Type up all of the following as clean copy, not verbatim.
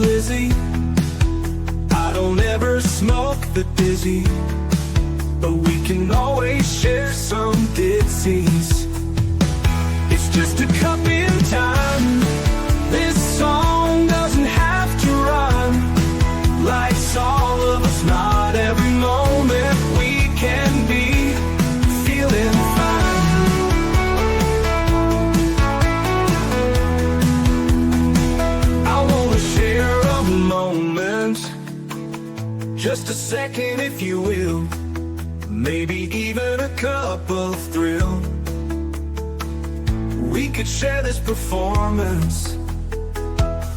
Lizzie. I don't ever smoke the dizzy, but we can always share some dizzies. It's just a cup in time. This song doesn't have to run. Life's all of us, not every moment we can be feeling fine. I wanna share a moment, just a second if you will, maybe even a cup of thrill. We could share this performance.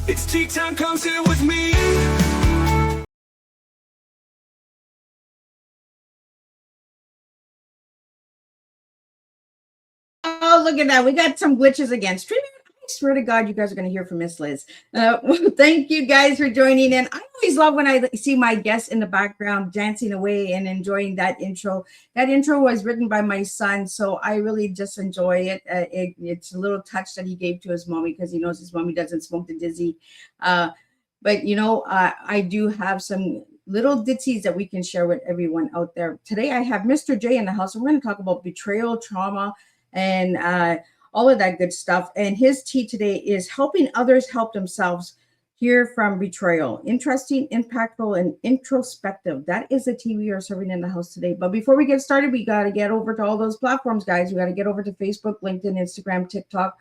It's tea time, come sit with me. Oh, look at that. We got some glitches again. Streaming, I swear to God, you guys are going to hear from Miss Liz. Thank you guys for joining in. I always love when I see my guests in the background dancing away and enjoying that intro. That intro was written by my son, so I really just enjoy it. It's a little touch that he gave to his mommy because he knows his mommy doesn't smoke the dizzy. But, I do have some little ditties that we can share with everyone out there. Today, I have Mr. J in the house. We're going to talk about betrayal, trauma, and all of that good stuff. And his tea today is helping others help themselves. Hear from betrayal. Interesting, impactful, and introspective. That is the tea we are serving in the house today. But before we get started, we got to get over to all those platforms, guys. We got to get over to Facebook, LinkedIn, Instagram, TikTok,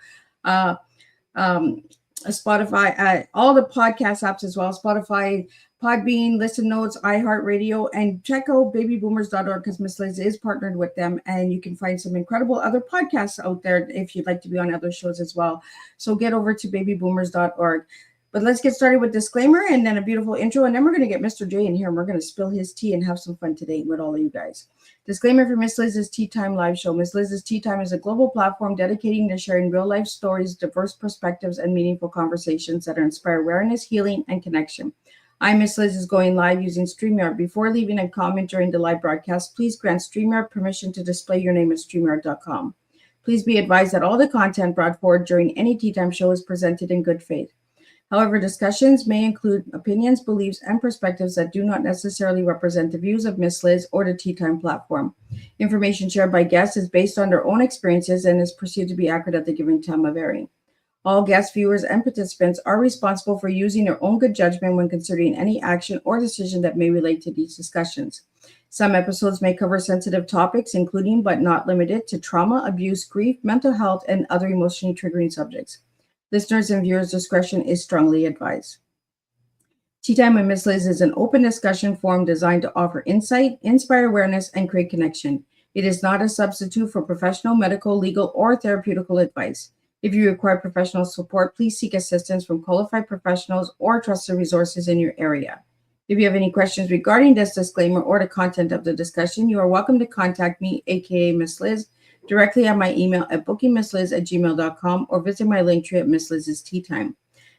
Spotify, all the podcast apps as well. Spotify, Podbean, Listen Notes, iHeartRadio, and check out babyboomers.org because Miss Liz is partnered with them, and you can find some incredible other podcasts out there if you'd like to be on other shows as well. So get over to babyboomers.org. But let's get started with disclaimer and then a beautiful intro, and then we're going to get Mr. J in here, and we're going to spill his tea and have some fun today with all of you guys. Disclaimer for Miss Liz's Tea Time live show. Miss Liz's Tea Time is a global platform dedicating to sharing real-life stories, diverse perspectives, and meaningful conversations that inspire awareness, healing, and connection. I'm Miss Liz is going live using StreamYard. Before leaving a comment during the live broadcast, please grant StreamYard permission to display your name at StreamYard.com. Please be advised that all the content brought forward during any Tea Time show is presented in good faith. However, discussions may include opinions, beliefs, and perspectives that do not necessarily represent the views of Miss Liz or the Tea Time platform. Information shared by guests is based on their own experiences and is perceived to be accurate at the given time of airing. All guests, viewers, and participants are responsible for using their own good judgment when considering any action or decision that may relate to these discussions. Some episodes may cover sensitive topics, including but not limited to trauma, abuse, grief, mental health, and other emotionally triggering subjects. Listeners' and viewers' discretion is strongly advised. Tea Time with Miss Liz is an open discussion forum designed to offer insight, inspire awareness, and create connection. It is not a substitute for professional, medical, legal, or therapeutical advice. If you require professional support, please seek assistance from qualified professionals or trusted resources in your area. If you have any questions regarding this disclaimer or the content of the discussion, you are welcome to contact me, aka Miss Liz, directly at my email at bookingmissliz@gmail.com or visit my link tree at Miss Liz's Tea Time.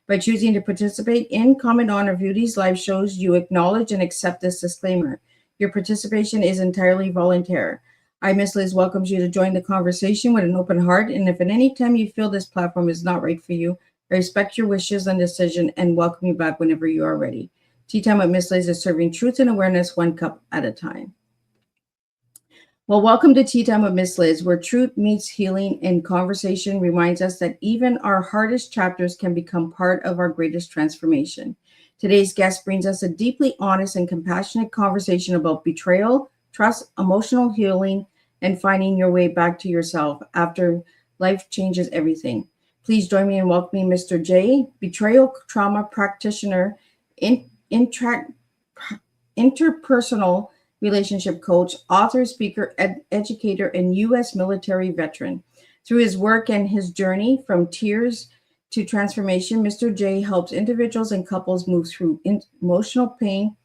By choosing to participate in, comment on, or view these live shows, you acknowledge and accept this disclaimer. Your participation is entirely voluntary. I, Miss Liz, welcomes you to join the conversation with an open heart, and if at any time you feel this platform is not right for you, I respect your wishes and decision and welcome you back whenever you are ready. Tea Time with Miss Liz is serving truth and awareness one cup at a time. Well, welcome to Tea Time with Miss Liz, where truth meets healing and conversation reminds us that even our hardest chapters can become part of our greatest transformation. Today's guest brings us a deeply honest and compassionate conversation about betrayal, trust, emotional healing, and finding your way back to yourself after life changes everything. Please join me in welcoming Mr. J, betrayal trauma practitioner, interpersonal relationship coach, author, speaker, educator, and U.S. military veteran. Through his work and his journey from tears to transformation, Mr. J helps individuals and couples move through emotional pain,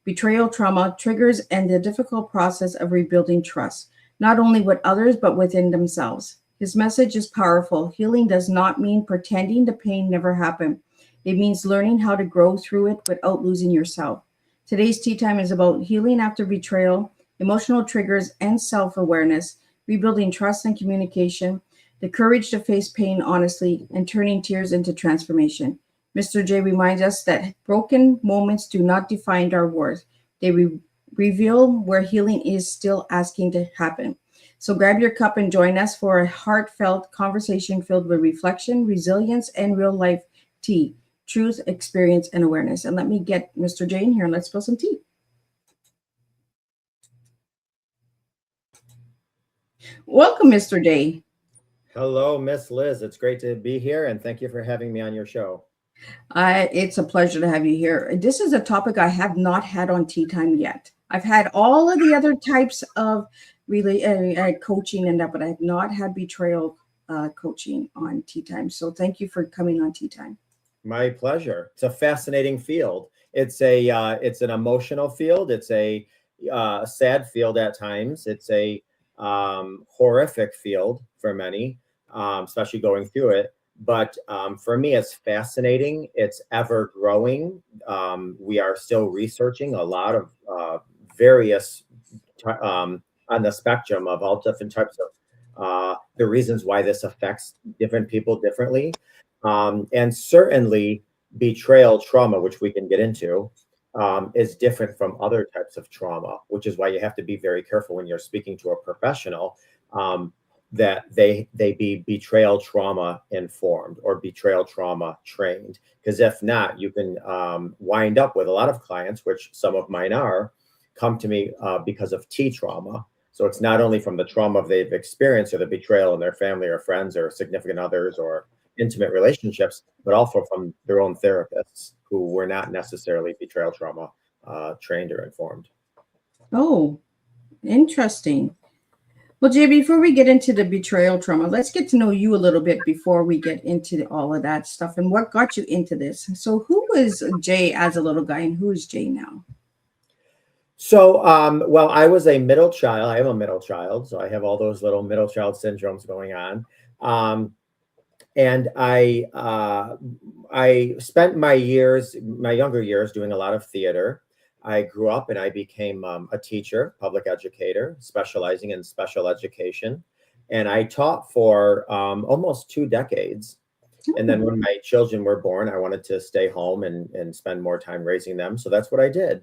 betrayal trauma, triggers, and the difficult process of rebuilding trust, not only with others, but within themselves. His message is powerful. Healing does not mean pretending the pain never happened. It means learning how to grow through it without losing yourself. Today's Tea Time is about healing after betrayal, emotional triggers, and self-awareness, rebuilding trust and communication, the courage to face pain honestly, and turning tears into transformation. Mr. J reminds us that broken moments do not define our worth. They reveal where healing is still asking to happen. So grab your cup and join us for a heartfelt conversation filled with reflection, resilience, and real life tea, truth, experience, and awareness. And let me get Mr. J in here and let's spill some tea. Welcome, Mr. J. Hello, Miss Liz. It's great to be here, and thank you for having me on your show. It's a pleasure to have you here. This is a topic I have not had on Tea Time yet. I've had all of the other types of really coaching and that, but I have not had betrayal coaching on Tea Time. So thank you for coming on Tea Time. My pleasure. It's a fascinating field. It's an emotional field. It's a sad field at times. It's a horrific field for many, especially going through it. But for me, it's fascinating. It's ever growing. We are still researching a lot of various on the spectrum of all different types of the reasons why this affects different people differently. And certainly betrayal trauma, which we can get into, is different from other types of trauma, which is why you have to be very careful when you're speaking to a professional. That they be betrayal trauma informed or betrayal trauma trained. Because if not, you can wind up with a lot of clients, which some of mine come to me because of T trauma. So it's not only from the trauma they've experienced or the betrayal in their family or friends or significant others or intimate relationships, but also from their own therapists who were not necessarily betrayal trauma trained or informed. Oh, interesting. Well, Jay, before we get into the betrayal trauma, let's get to know you a little bit before we get into all of that stuff and what got you into this. So, who was Jay as a little guy and who is Jay now? So, well, I was a middle child. I am a middle child, so I have all those little middle child syndromes going on. And I spent my younger years, doing a lot of theater. I grew up and I became a teacher, public educator, specializing in special education. And I taught for almost 2 decades. And then when my children were born, I wanted to stay home and spend more time raising them. So that's what I did.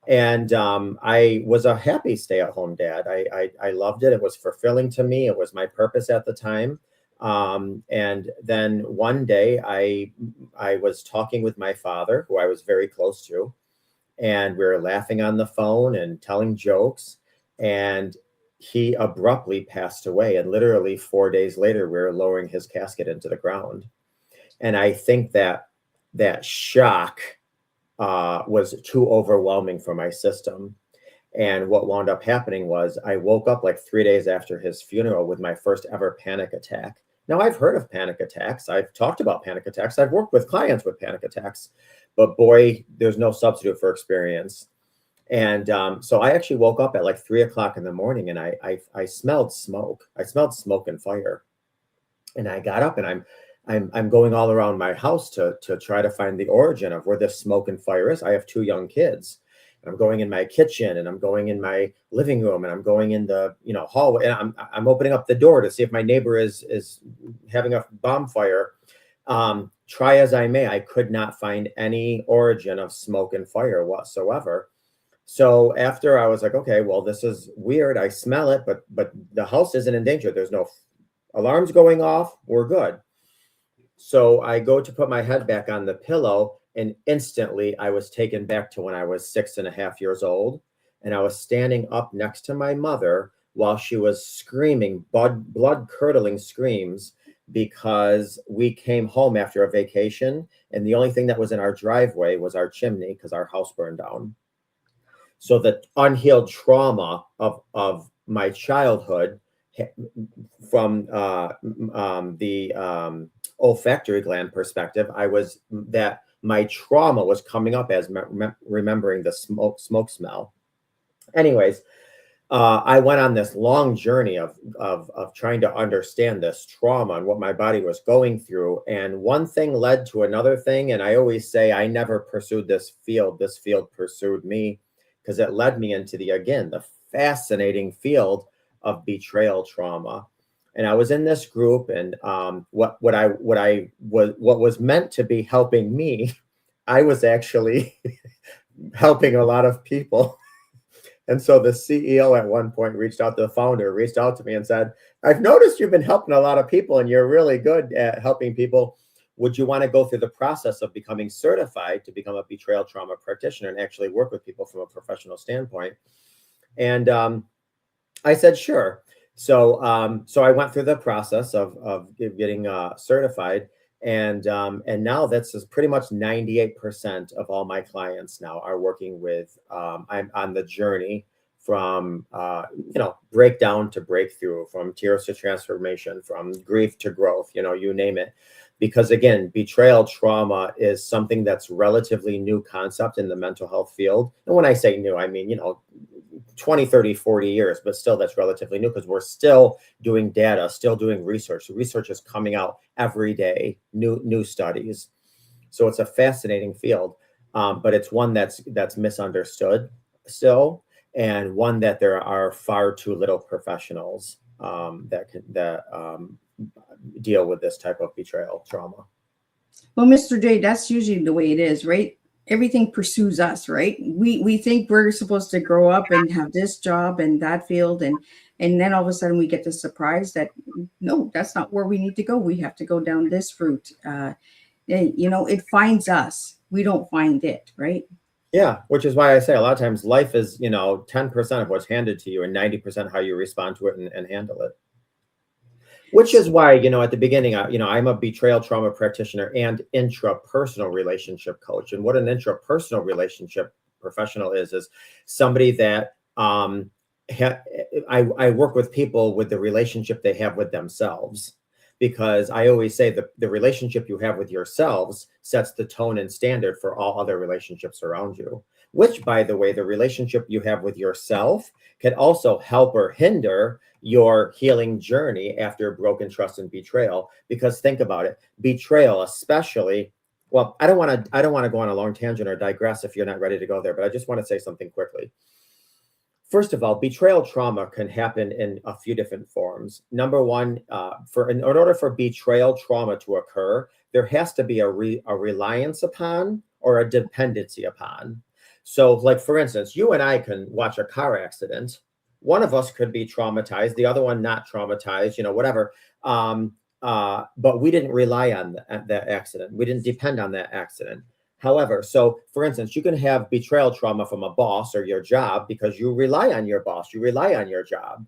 And I was a happy stay-at-home dad. I loved it. It was fulfilling to me. It was my purpose at the time. And then one day I was talking with my father, who I was very close to, and we were laughing on the phone and telling jokes, and he abruptly passed away. And literally 4 days later, we were lowering his casket into the ground. And I think that shock was too overwhelming for my system. And what wound up happening was I woke up like 3 days after his funeral with my first ever panic attack. Now, I've heard of panic attacks. I've talked about panic attacks. I've worked with clients with panic attacks. But boy, there's no substitute for experience. And so I actually woke up at like 3 o'clock in the morning and I smelled smoke. I smelled smoke and fire. And I got up and I'm going all around my house to try to find the origin of where this smoke and fire is. I have 2 young kids. I'm going in my kitchen and I'm going in my living room and I'm going in the hallway and I'm opening up the door to see if my neighbor is having a bomb fire. Try as I may, I could not find any origin of smoke and fire whatsoever. So after I was like, okay, well, this is weird. I smell it, but the house isn't in danger. There's no alarms going off. We're good. So I go to put my head back on the pillow, and instantly I was taken back to when I was 6.5 years old. And I was standing up next to my mother while she was screaming blood-curdling screams because we came home after a vacation. And the only thing that was in our driveway was our chimney because our house burned down. So the unhealed trauma of my childhood from the olfactory gland perspective, my trauma was coming up as remembering the smoke smell. Anyways, I went on this long journey of trying to understand this trauma and what my body was going through. And one thing led to another thing. And I always say I never pursued this field. This field pursued me because it led me into the fascinating field of betrayal trauma. And I was in this group, and what was meant to be helping me, I was actually helping a lot of people. And so the CEO at one point reached out to the founder, reached out to me and said, I've noticed you've been helping a lot of people and you're really good at helping people. Would you want to go through the process of becoming certified to become a betrayal trauma practitioner and actually work with people from a professional standpoint? And I said, sure. So I went through the process of getting certified. And now that's pretty much 98% of all my clients now are working with, I'm on the journey from, breakdown to breakthrough, from tears to transformation, from grief to growth, you name it. Because again, betrayal trauma is something that's relatively new concept in the mental health field. And when I say new, I mean, 20, 30, 40 years, but still that's relatively new because we're still doing data, still doing research. The research is coming out every day, new studies. So it's a fascinating field, but it's one that's misunderstood still, and one that there are far too little professionals that deal with this type of betrayal trauma. Well, Mr. J, that's usually the way it is, right? Everything pursues us, right? We think we're supposed to grow up and have this job and that field, and then all of a sudden we get the surprise that no, that's not where we need to go. We have to go down this route. It finds us. We don't find it, right? Yeah, which is why I say a lot of times life is 10% of what's handed to you and 90% how you respond to it and handle it. Which is why, at the beginning, I'm a betrayal trauma practitioner and intrapersonal relationship coach. And what an intrapersonal relationship professional is somebody that I work with people with the relationship they have with themselves. Because I always say the relationship you have with yourselves sets the tone and standard for all other relationships around you. Which, by the way, the relationship you have with yourself can also help or hinder your healing journey after broken trust and betrayal. Because think about it, betrayal, especially, well, I don't want to go on a long tangent or digress if you're not ready to go there, but I just want to say something quickly. First of all, betrayal trauma can happen in a few different forms. Number one, in order for betrayal trauma to occur, there has to be a reliance upon or a dependency upon. So, like, for instance, you and I can watch a car accident. One of us could be traumatized, the other one not traumatized, whatever. But we didn't rely on that accident. We didn't depend on that accident. However, so for instance, you can have betrayal trauma from a boss or your job because you rely on your boss, you rely on your job.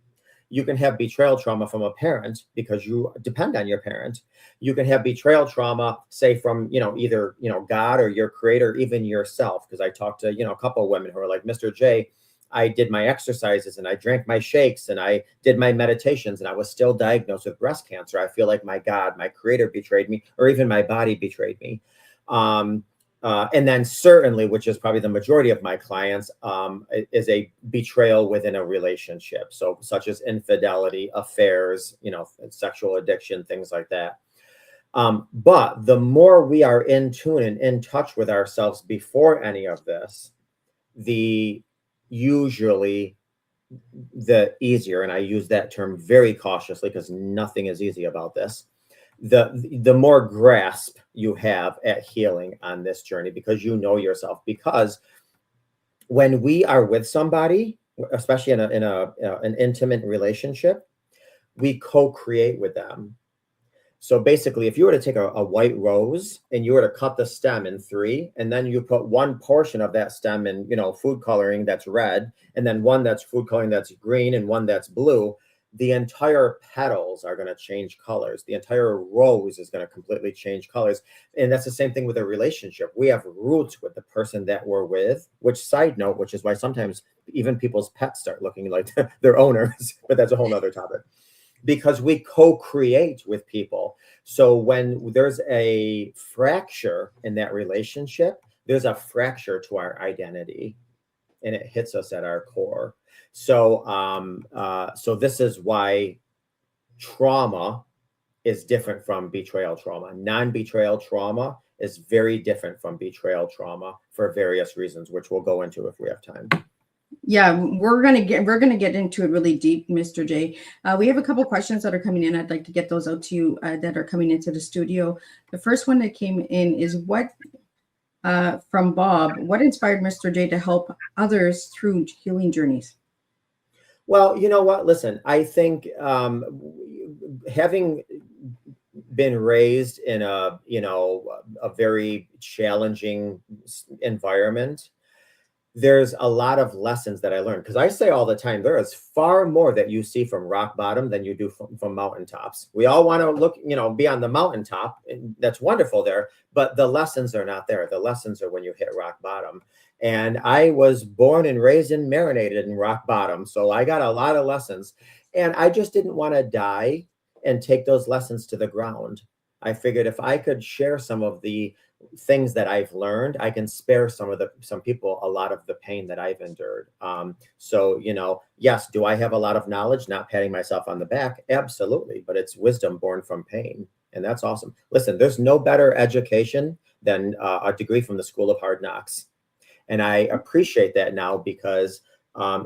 You can have betrayal trauma from a parent because you depend on your parent. You can have betrayal trauma, say from, either, God or your creator, even yourself. Because I talked to, a couple of women who are like, Mr. J, I did my exercises and I drank my shakes and I did my meditations and I was still diagnosed with breast cancer. I feel like my God, my creator betrayed me, or even my body betrayed me. And then certainly, which is probably the majority of my clients, is a betrayal within a relationship. So such as infidelity, affairs, sexual addiction, things like that. But the more we are in tune and in touch with ourselves before any of this, usually the easier, and I use that term very cautiously because nothing is easy about this, the more grasp you have at healing on this journey, because you know yourself. Because when we are with somebody, especially in an intimate relationship, we co-create with them. So basically, if you were to take a white rose and you were to cut the stem in 3, and then you put one portion of that stem in, food coloring that's red, and then one that's food coloring that's green, and one that's blue, the entire petals are going to change colors. The entire rose is going to completely change colors. And that's the same thing with a relationship. We have roots with the person that we're with, which, side note, which is why sometimes even people's pets start looking like their owners, but that's a whole nother topic. Because we co-create with people. So when there's a fracture in that relationship, there's a fracture to our identity, and it hits us at our core. So, so this is why trauma is different from betrayal trauma. Non-betrayal trauma is very different from betrayal trauma for various reasons, which we'll go into if we have time. Yeah, we're gonna get into it really deep, Mr. J. We have a couple questions that are coming in. I'd like to get those out to you that are coming into the studio. The first one that came in is what from Bob. What inspired Mr. J to help others through healing journeys? Well, you know what? Listen, I think having been raised in a very challenging environment, there's a lot of lessons that I learned, because I say all the time, there is far more that you see from rock bottom than you do from mountaintops. We all want to look, be on the mountaintop, and that's wonderful there, but the lessons are not there. The lessons are when you hit rock bottom. And I was born and raised and marinated in rock bottom, so I got a lot of lessons, and I just didn't want to die and take those lessons to the ground. I figured if I could share some of the things that I've learned, I can spare some people a lot of the pain that I've endured. So, yes, do I have a lot of knowledge? Not patting myself on the back, absolutely, but it's wisdom born from pain, and that's awesome. Listen, there's no better education than a degree from the School of Hard Knocks, and I appreciate that now because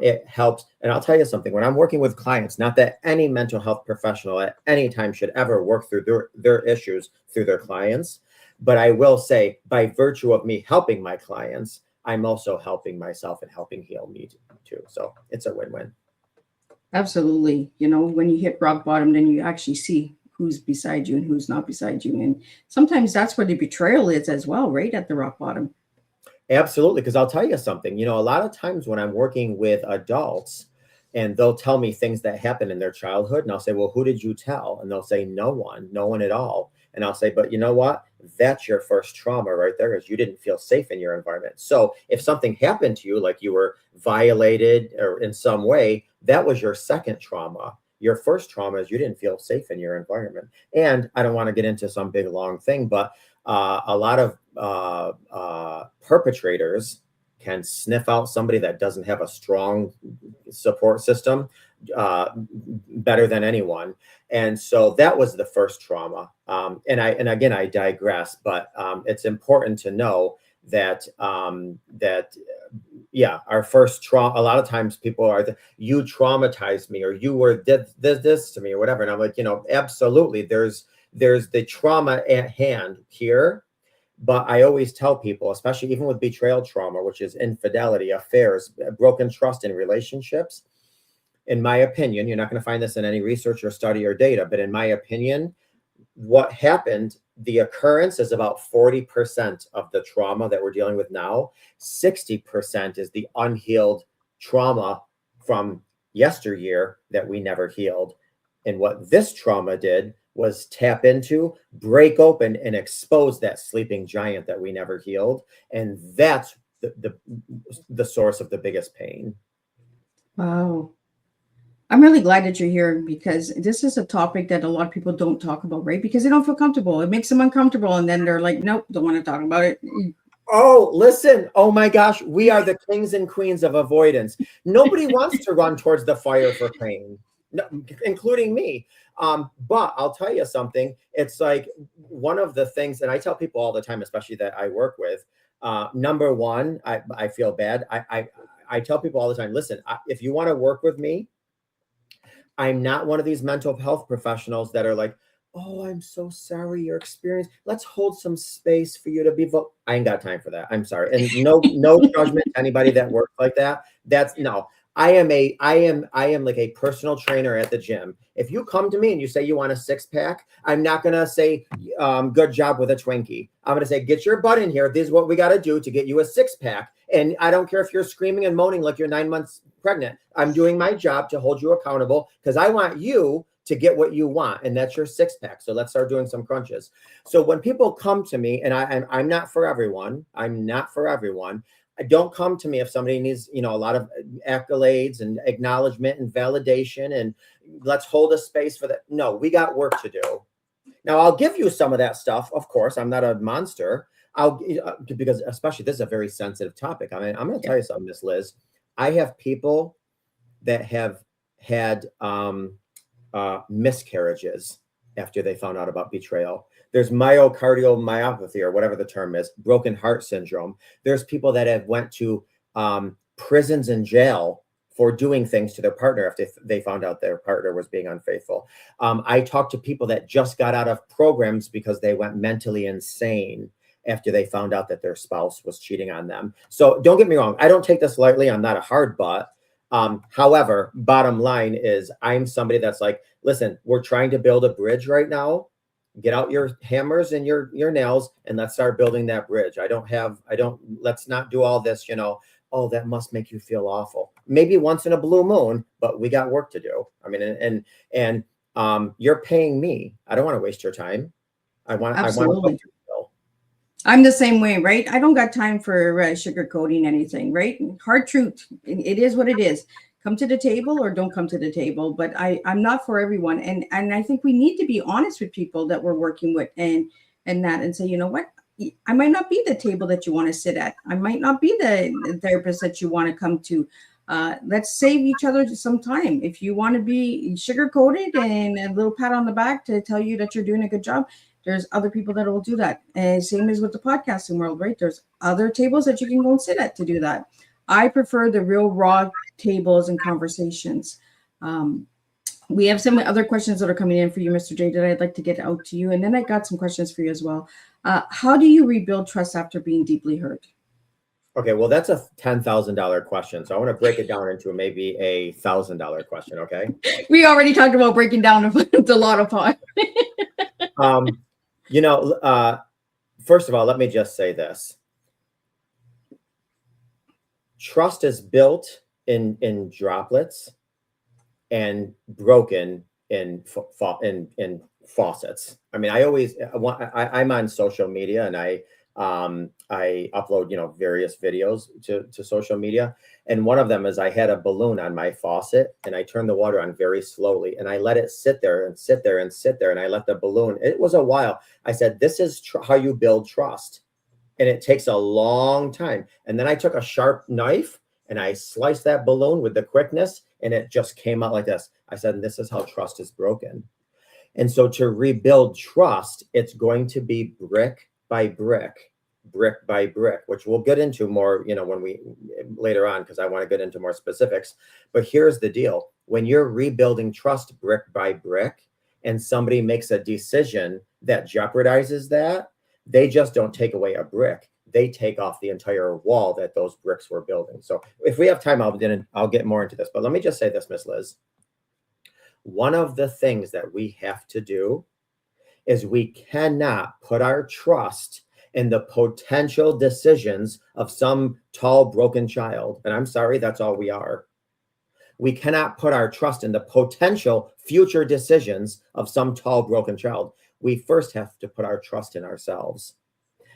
it helps. And I'll tell you something, when I'm working with clients, not that any mental health professional at any time should ever work through their issues through their clients. But I will say, by virtue of me helping my clients, I'm also helping myself and helping heal me too. So it's a win-win. Absolutely. When you hit rock bottom, then you actually see who's beside you and who's not beside you. And sometimes that's where the betrayal is as well, right? At the rock bottom. Absolutely. Because I'll tell you something, a lot of times when I'm working with adults and they'll tell me things that happened in their childhood, and I'll say, well, who did you tell? And they'll say, no one at all. And I'll say, but you know what? That's your first trauma right there, is you didn't feel safe in your environment. So if something happened to you, like you were violated or in some way, that was your second trauma. Your first trauma is you didn't feel safe in your environment. And I don't want to get into some big long thing, but a lot of perpetrators can sniff out somebody that doesn't have a strong support system better than anyone. And so that was the first trauma. And again, I digress, but it's important to know that our first trauma, a lot of times people are, you traumatized me, or you were did this to me, or whatever. And I'm like, absolutely, there's the trauma at hand here. But I always tell people, especially even with betrayal trauma, which is infidelity, affairs, broken trust in relationships, in my opinion, you're not going to find this in any research or study or data, but in my opinion, what happened, the occurrence is about 40% of the trauma that we're dealing with now. 60% is the unhealed trauma from yesteryear that we never healed. And what this trauma did was tap into, break open, and expose that sleeping giant that we never healed. And that's the source of the biggest pain. Wow. I'm really glad that you're here, because this is a topic that a lot of people don't talk about, right? Because they don't feel comfortable. It makes them uncomfortable. And then they're like, nope, don't want to talk about it. Oh, listen. Oh my gosh. We are the kings and queens of avoidance. Nobody wants to run towards the fire for pain, including me. But I'll tell you something. It's like one of the things, and I tell people all the time, especially that I work with, number one, I feel bad. I tell people all the time, listen, if you want to work with me, I'm not one of these mental health professionals that are like, oh, I'm so sorry your experience. Let's hold some space for you to be I ain't got time for that. I'm sorry. And no judgment to anybody that works like that. That's no. I am like a personal trainer at the gym. If you come to me and you say you want a 6-pack, I'm not going to say, good job with a Twinkie. I'm going to say, get your butt in here. This is what we got to do to get you a 6-pack. And I don't care if you're screaming and moaning like you're 9 months pregnant. I'm doing my job to hold you accountable, because I want you to get what you want. And that's your 6-pack. So let's start doing some crunches. So when people come to me, and I'm not for everyone, don't come to me if somebody needs, a lot of accolades and acknowledgement and validation, and let's hold a space for that. No, we got work to do. Now, I'll give you some of that stuff. Of course, I'm not a monster. Because especially this is a very sensitive topic. I mean, I'm going to tell you something, Miss Liz. I have people that have had miscarriages after they found out about betrayal. There's myocardial myopathy, or whatever the term is, broken heart syndrome. There's people that have went to prisons and jail for doing things to their partner after they found out their partner was being unfaithful. I talked to people that just got out of programs because they went mentally insane after they found out that their spouse was cheating on them. So don't get me wrong. I don't take this lightly. I'm not a hard butt. However, bottom line is I'm somebody that's like, listen, we're trying to build a bridge right now. Get out your hammers and your nails and let's start building that bridge. Let's not do all this, oh, that must make you feel awful. Maybe once in a blue moon, but we got work to do. I mean, and you're paying me. I don't want to waste your time. Absolutely. I'm the same way, right? I don't got time for sugarcoating anything, right? Hard truth. It is what it is. Come to the table or don't come to the table. But I'm not for everyone. And I think we need to be honest with people that we're working with and say, you know what? I might not be the table that you want to sit at. I might not be the therapist that you want to come to. Let's save each other some time. If you want to be sugar-coated and a little pat on the back to tell you that you're doing a good job, there's other people that will do that. And same as with the podcasting world, right? There's other tables that you can go and sit at to do that. I prefer the real raw tables and conversations. We have some other questions that are coming in for you, Mr. J, that I'd like to get out to you. And then I got some questions for you as well. How do you rebuild trust after being deeply hurt? Okay, well, that's a $10,000 question. So I want to break it down into maybe a $1,000 question, okay? We already talked about breaking down the lotto pot. First of all, let me just say this. Trust is built in droplets and broken in faucets. I mean, I'm on social media and I upload, various videos to social media. And one of them is I had a balloon on my faucet and I turned the water on very slowly and I let it sit there and sit there and sit there. And I let the balloon, it was a while. I said, this is how you build trust. And it takes a long time. And then I took a sharp knife and I sliced that balloon with the quickness and it just came out like this. I said, this is how trust is broken. And so to rebuild trust, it's going to be brick by brick by brick, which we'll get into more, when we later on, because I want to get into more specifics. But here's the deal. When you're rebuilding trust brick by brick and somebody makes a decision that jeopardizes that, they just don't take away a brick. They take off the entire wall that those bricks were building. So if we have time, I'll get more into this. But let me just say this, Miss Liz. One of the things that we have to do is we cannot put our trust in the potential decisions of some tall, broken child. And I'm sorry, that's all we are. We cannot put our trust in the potential future decisions of some tall, broken child. We first have to put our trust in ourselves.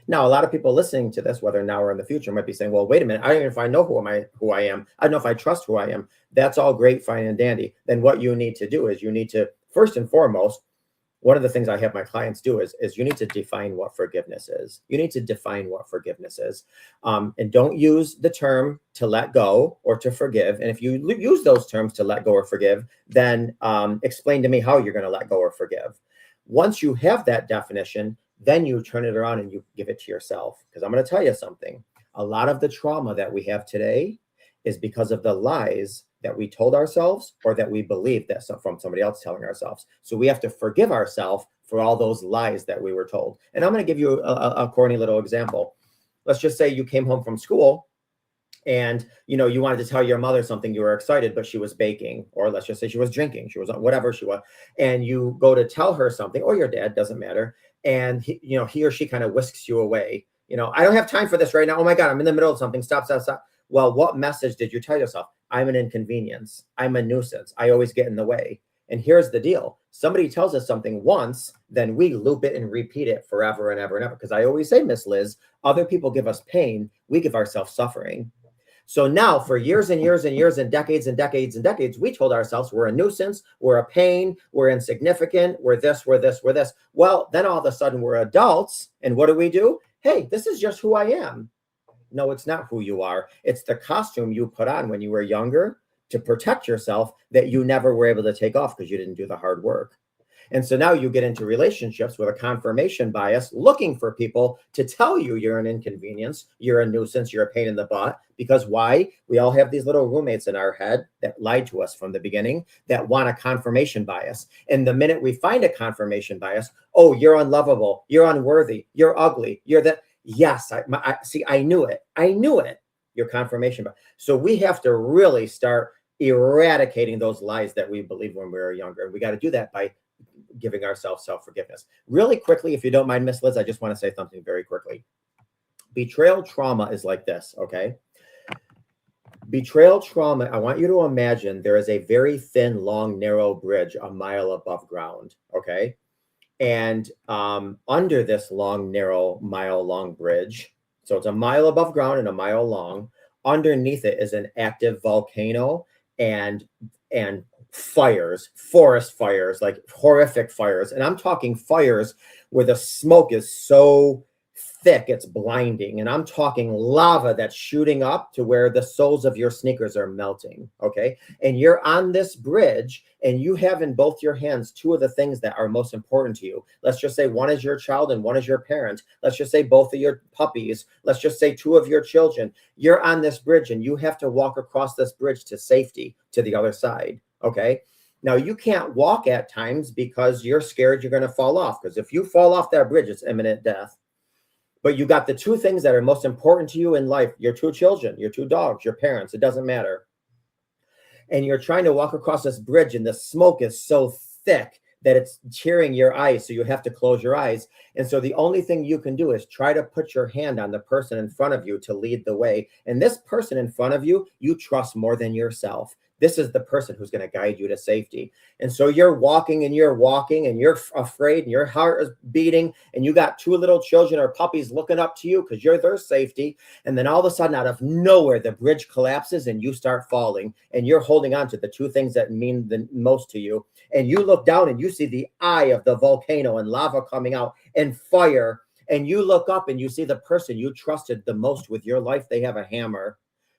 Now, a lot of people listening to this, whether now or in the future, might be saying, well, wait a minute, I don't even know if I know who I am. I don't know if I trust who I am. That's all great, fine, and dandy. Then what you need to do is you need to, first and foremost, one of the things I have my clients do is you need to define what forgiveness is. You need to define what forgiveness is. And don't use the term to let go or to forgive. And if you use those terms to let go or forgive, then explain to me how you're going to let go or forgive. Once you have that definition, then you turn it around and you give it to yourself. Because I'm going to tell you something. A lot of the trauma that we have today is because of the lies that we told ourselves or that we believed that from somebody else telling ourselves. So we have to forgive ourselves for all those lies that we were told. And I'm going to give you a corny little example. Let's just say you came home from school and you wanted to tell your mother something, you were excited, but she was baking, or let's just say she was drinking, she was whatever she was, and you go to tell her something, or your dad, doesn't matter, and he or she kind of whisks you away. I don't have time for this right now. Oh my God, I'm in the middle of something. Stop. Well, what message did you tell yourself? I'm an inconvenience. I'm a nuisance. I always get in the way. And here's the deal. Somebody tells us something once, then we loop it and repeat it forever and ever and ever. Because I always say, Miss Liz, other people give us pain. We give ourselves suffering. So now for years and years and years and decades and decades and decades, we told ourselves we're a nuisance, we're a pain, we're insignificant, we're this, we're this, we're this. Well, then all of a sudden we're adults. And what do? Hey, this is just who I am. No, it's not who you are. It's the costume you put on when you were younger to protect yourself that you never were able to take off because you didn't do the hard work. And so now you get into relationships with a confirmation bias, looking for people to tell you you're an inconvenience, you're a nuisance, you're a pain in the butt. Because why? We all have these little roommates in our head that lied to us from the beginning that want a confirmation bias. And the minute we find a confirmation bias, oh, you're unlovable, you're unworthy, you're ugly, you're that. Yes, I knew it. I knew it. Your confirmation bias. So we have to really start eradicating those lies that we believed when we were younger. We got to do that by giving ourselves self-forgiveness. Really quickly, if you don't mind, Miss Liz, I just want to say something very quickly. Betrayal trauma is like this, okay? Betrayal trauma, I want you to imagine there is a very thin, long, narrow bridge a mile above ground, okay? And under this long, narrow, mile-long bridge, so it's a mile above ground and a mile long, underneath it is an active volcano and fires, forest fires, like horrific fires. And I'm talking fires where the smoke is so thick, it's blinding. And I'm talking lava that's shooting up to where the soles of your sneakers are melting, okay? And you're on this bridge and you have in both your hands two of the things that are most important to you. Let's just say one is your child and one is your parent. Let's just say both of your puppies. Let's just say two of your children. You're on this bridge and you have to walk across this bridge to safety to the other side, okay? Now, you can't walk at times because you're scared you're going to fall off, because if you fall off that bridge, it's imminent death. But you got the two things that are most important to you in life, your two children, your two dogs, your parents, it doesn't matter. And you're trying to walk across this bridge and the smoke is so thick that it's tearing your eyes. So you have to close your eyes. And so the only thing you can do is try to put your hand on the person in front of you to lead the way. And this person in front of you, you trust more than yourself. This is the person who's going to guide you to safety. And so you're walking and you're afraid and your heart is beating and you got two little children or puppies looking up to you because you're their safety. And then all of a sudden, out of nowhere, the bridge collapses and you start falling and you're holding on to the two things that mean the most to you. And you look down and you see the eye of the volcano and lava coming out and fire. And you look up and you see the person you trusted the most with your life. They have a hammer.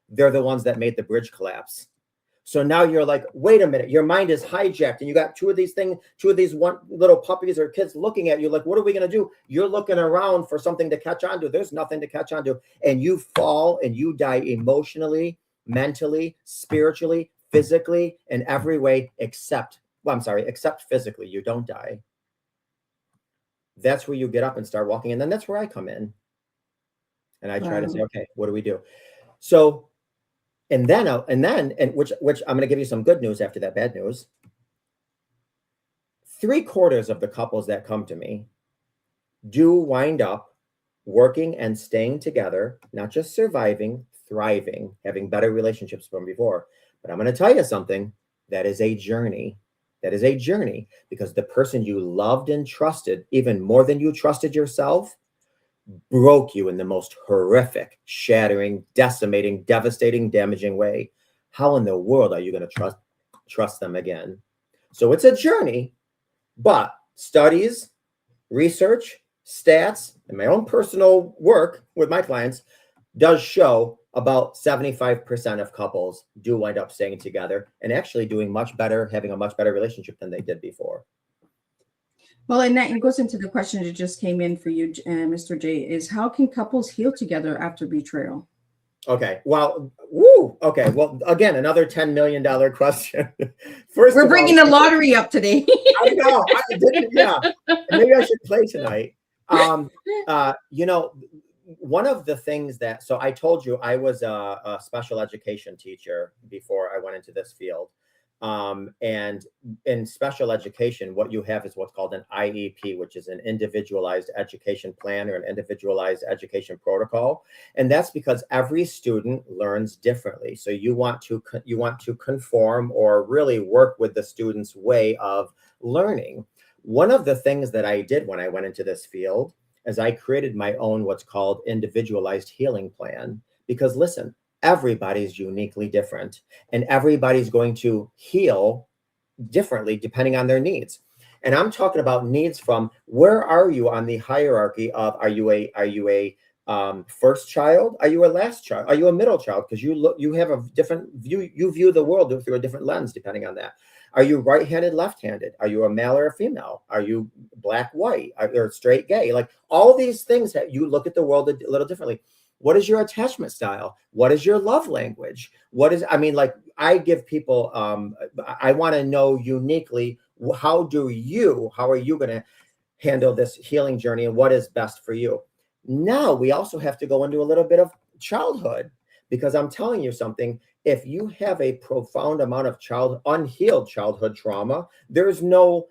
They're the ones that made the bridge collapse. So now you're like, wait a minute, your mind is hijacked and you got two of these one little puppies or kids looking at you like, what are we going to do? You're looking around for something to catch on to. There's nothing to catch on to. And you fall and you die emotionally, mentally, spiritually, physically, in every way except physically. You don't die. That's where you get up and start walking. And then that's where I come in. And I try to say, okay, what do we do? So which I'm going to give you some good news after that bad news. 3/4 of the couples that come to me do wind up working and staying together, not just surviving, thriving, having better relationships from before. But I'm going to tell you something. That is a journey. That is a journey because the person you loved and trusted, even more than you trusted yourself, broke you in the most horrific, shattering, decimating, devastating, damaging way. How in the world are you going to trust them again? So it's a journey, but studies, research, stats, and my own personal work with my clients does show about 75% of couples do wind up staying together and actually doing much better, having a much better relationship than they did before. Well, and that goes into the question that just came in for you, Mr. J, is how can couples heal together after betrayal? Okay. Well, okay. Well, again, another $10 million question. First, we're bringing the lottery up today. I know. Yeah. Maybe I should play tonight. One of the things so I told you I was a special education teacher before I went into this field. And in special education, what you have is what's called an IEP, which is an individualized education plan or an individualized education protocol. And that's because every student learns differently. So you want to conform or really work with the student's way of learning. One of the things that I did when I went into this field is I created my own what's called individualized healing plan. Because listen, everybody's uniquely different and everybody's going to heal differently depending on their needs. And I'm talking about needs from where are you on the hierarchy of are you a first child? Are you a last child? Are you a middle child? Because you have a different view. You view the world through a different lens, depending on that. Are you right-handed, left-handed? Are you a male or a female? Are you black, white, or straight, gay? Like all these things that you look at the world a little differently. What is your attachment style? What is your love language? Like I give people, I want to know uniquely, how are you going to handle this healing journey and what is best for you? Now we also have to go into a little bit of childhood, because I'm telling you something. If you have a profound amount of unhealed childhood trauma, there's no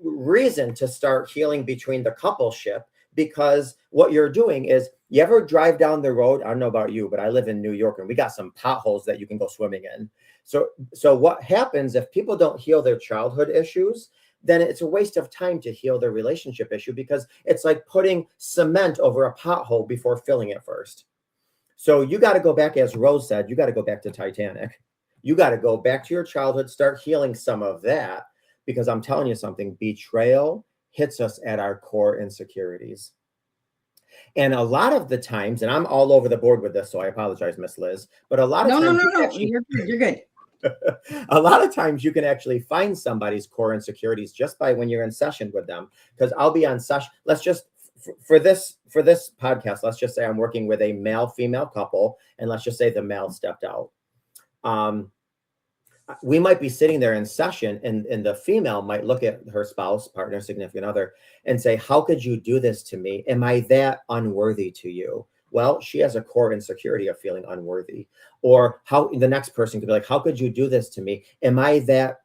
reason to start healing between the coupleship, because what you're doing is, you ever drive down the road? I don't know about you, but I live in New York and we got some potholes that you can go swimming in. So what happens if people don't heal their childhood issues? Then it's a waste of time to heal their relationship issue, because it's like putting cement over a pothole before filling it first. So you got to go back, as Rose said, you got to go back to Titanic. You got to go back to your childhood, start healing some of that, because I'm telling you something, betrayal hits us at our core insecurities. And a lot of the times, and I'm all over the board with this, so I apologize, Miss Liz, but a lot of times... No, you're good. A lot of times you can actually find somebody's core insecurities just by when you're in session with them. Because I'll be on session, let's just, for this podcast, let's just say I'm working with a male-female couple, and let's just say the male stepped out. We might be sitting there in session, and the female might look at her spouse, partner, significant other, and say, how could you do this to me? Am I that unworthy to you? Well, she has a core insecurity of feeling unworthy. Or how the next person could be like, how could you do this to me? Am I that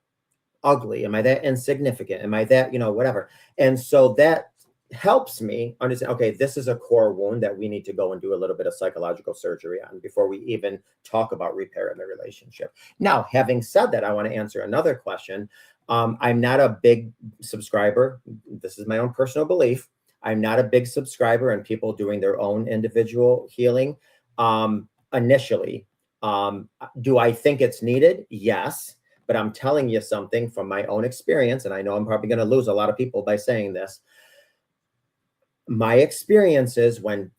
ugly? Am I that insignificant? Am I that, whatever? And so that helps me understand, okay, this is a core wound that we need to go and do a little bit of psychological surgery on before we even talk about repair in the relationship. Now, having said that, I want to answer another question. I'm not a big subscriber. This is my own personal belief. I'm not a big subscriber in people doing their own individual healing. Initially, do I think it's needed? Yes. But I'm telling you something from my own experience, and I know I'm probably going to lose a lot of people by saying this. My experience is, when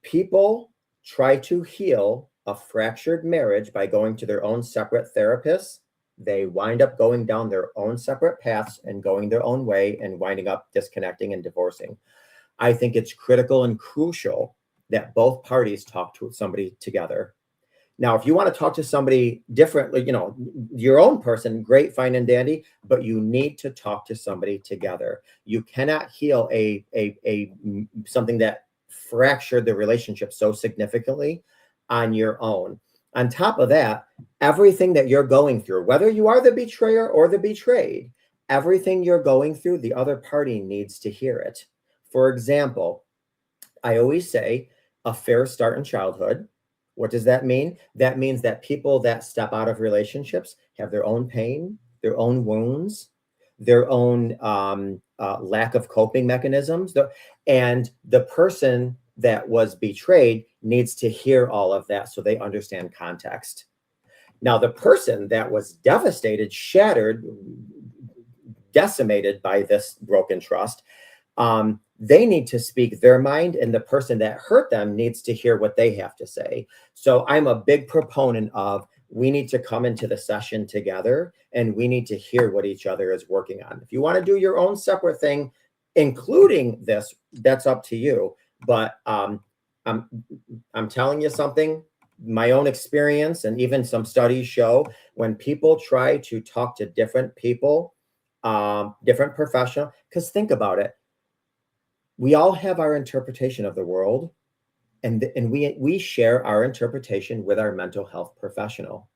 people try to heal a fractured marriage by going to their own separate therapists, they wind up going down their own separate paths and going their own way and winding up disconnecting and divorcing. I think it's critical and crucial that both parties talk to somebody together. Now, if you want to talk to somebody differently, your own person, great, fine and dandy, but you need to talk to somebody together. You cannot heal a something that fractured the relationship so significantly on your own. On top of that, everything that you're going through, whether you are the betrayer or the betrayed, everything you're going through, the other party needs to hear it. For example, I always say a fair start in childhood. What does that mean? That means that people that step out of relationships have their own pain, their own wounds, their own lack of coping mechanisms. And the person that was betrayed needs to hear all of that so they understand context. Now, the person that was devastated, shattered, decimated by this broken trust, they need to speak their mind, and the person that hurt them needs to hear what they have to say. So I'm a big proponent of, we need to come into the session together and we need to hear what each other is working on. If you want to do your own separate thing, including this, that's up to you. But I'm telling you something, my own experience and even some studies show, when people try to talk to different people, different professionals, because think about it, we all have our interpretation of the world, and we share our interpretation with our mental health professional.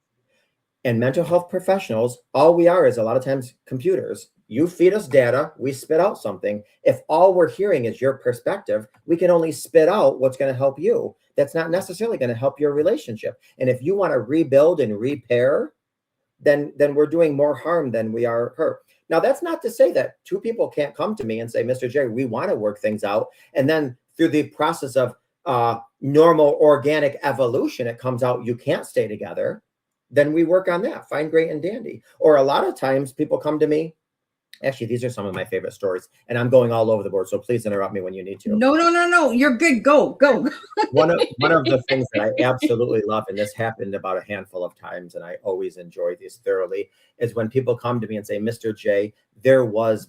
And mental health professionals, all we are is a lot of times computers. You feed us data, we spit out something. If all we're hearing is your perspective, we can only spit out what's going to help you. That's not necessarily going to help your relationship. And if you want to rebuild and repair, then we're doing more harm than we are hurt. Now, that's not to say that two people can't come to me and say, Mr. J, we want to work things out. And then through the process of normal organic evolution, it comes out you can't stay together. Then we work on that. Fine, great, and dandy. Or a lot of times people come to me Actually, these are some of my favorite stories, and I'm going all over the board, so please interrupt me when you need to. No. You're good. Go. One of the things that I absolutely love, and this happened about a handful of times, and I always enjoy these thoroughly, is when people come to me and say, Mr. J, there was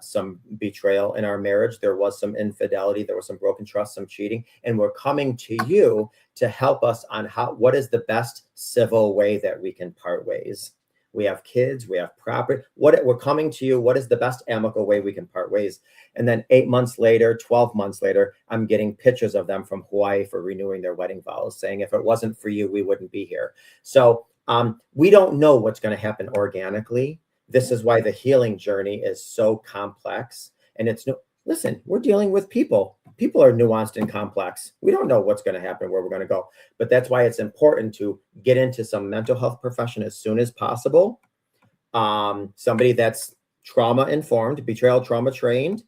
some betrayal in our marriage. There was some infidelity. There was some broken trust, some cheating, and we're coming to you to help us on what is the best civil way that we can part ways. We have kids, we have property. We're coming to you. What is the best amicable way we can part ways? And then 8 months later, 12 months later, I'm getting pictures of them from Hawaii for renewing their wedding vows, saying, if it wasn't for you, we wouldn't be here. So we don't know what's going to happen organically. This is why the healing journey is so complex. And listen, we're dealing with people. People are nuanced and complex. We don't know what's going to happen, where we're going to go. But that's why it's important to get into some mental health profession as soon as possible. Somebody that's trauma informed, betrayal trauma trained,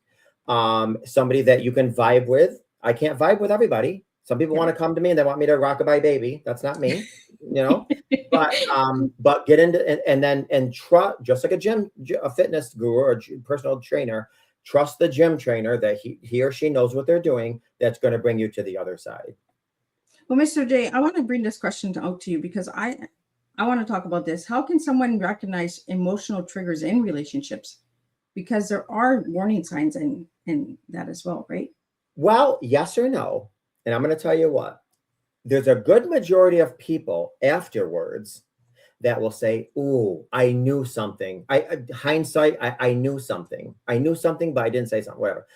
somebody that you can vibe with. I can't vibe with everybody. Some people want to come to me and they want me to rockabye baby. That's not me, but get into and trust, just like a fitness guru or a personal trainer. Trust the gym trainer that he or she knows what they're doing. That's going to bring you to the other side. Well, Mr. J, I want to bring this question out to you because I want to talk about this. How can someone recognize emotional triggers in relationships? Because there are warning signs in that as well, right? Well, yes or no. And I'm going to tell you what. There's a good majority of people afterwards that will say, ooh, I knew something. Hindsight, I knew something. I knew something, but I didn't say something, whatever.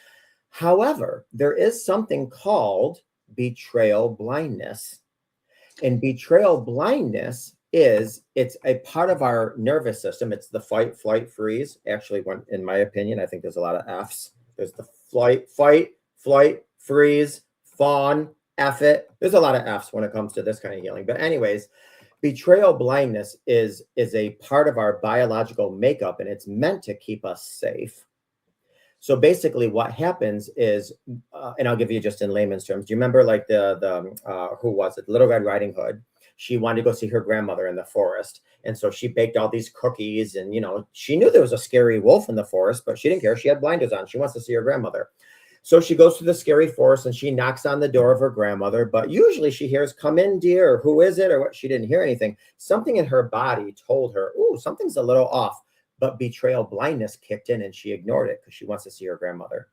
However, there is something called betrayal blindness. And betrayal blindness it's a part of our nervous system. It's the fight, flight, freeze. Actually, in my opinion, I think there's a lot of F's. There's the fight, flight, freeze, fawn, F it. There's a lot of F's when it comes to this kind of healing. But anyways, betrayal blindness is a part of our biological makeup, and it's meant to keep us safe. So basically what happens is, and I'll give you just in layman's terms, do you remember like who was it? Little Red Riding Hood. She wanted to go see her grandmother in the forest. And so she baked all these cookies and, she knew there was a scary wolf in the forest, but she didn't care. She had blinders on. She wants to see her grandmother. So she goes to the scary forest and she knocks on the door of her grandmother, but usually she hears, come in, dear, or who is it? Or what? She didn't hear anything. Something in her body told her, ooh, something's a little off, but betrayal blindness kicked in and she ignored it because she wants to see her grandmother.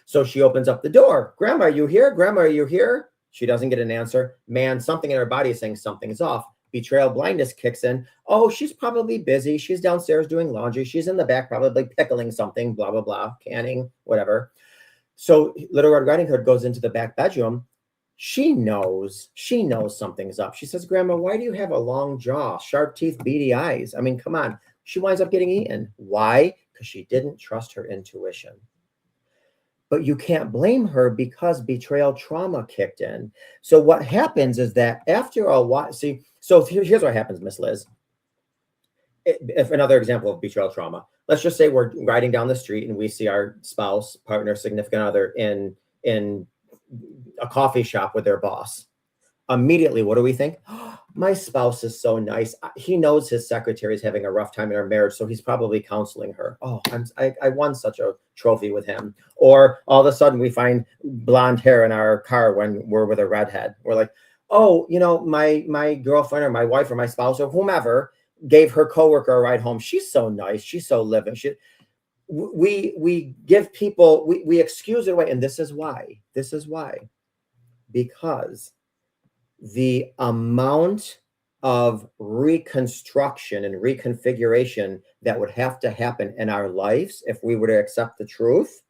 So she opens up the door. Grandma, are you here? Grandma, are you here? She doesn't get an answer. Man, something in her body is saying something's off. Betrayal blindness kicks in. Oh, she's probably busy. She's downstairs doing laundry. She's in the back, probably pickling something, blah, blah, blah, canning, whatever. So Little Red Riding Hood goes into the back bedroom. She knows something's up. She says, Grandma, why do you have a long jaw, sharp teeth, beady eyes? I mean, come on. She winds up getting eaten. Why? Because she didn't trust her intuition. But you can't blame her because betrayal trauma kicked in. So what happens is that after a while, so here's what happens, Miss Liz. If another example of betrayal trauma, let's just say we're riding down the street and we see our spouse, partner, significant other in a coffee shop with their boss. Immediately, what do we think? Oh, my spouse is so nice. He knows his secretary is having a rough time in her marriage, so he's probably counseling her. Oh, I won such a trophy with him. Or all of a sudden we find blonde hair in our car when we're with a redhead. We're like, oh, my girlfriend or my wife or my spouse or whomever gave her coworker a ride home. She's so nice. She's so living. We give people, we excuse it away. And this is why. Because the amount of reconstruction and reconfiguration that would have to happen in our lives if we were to accept the truth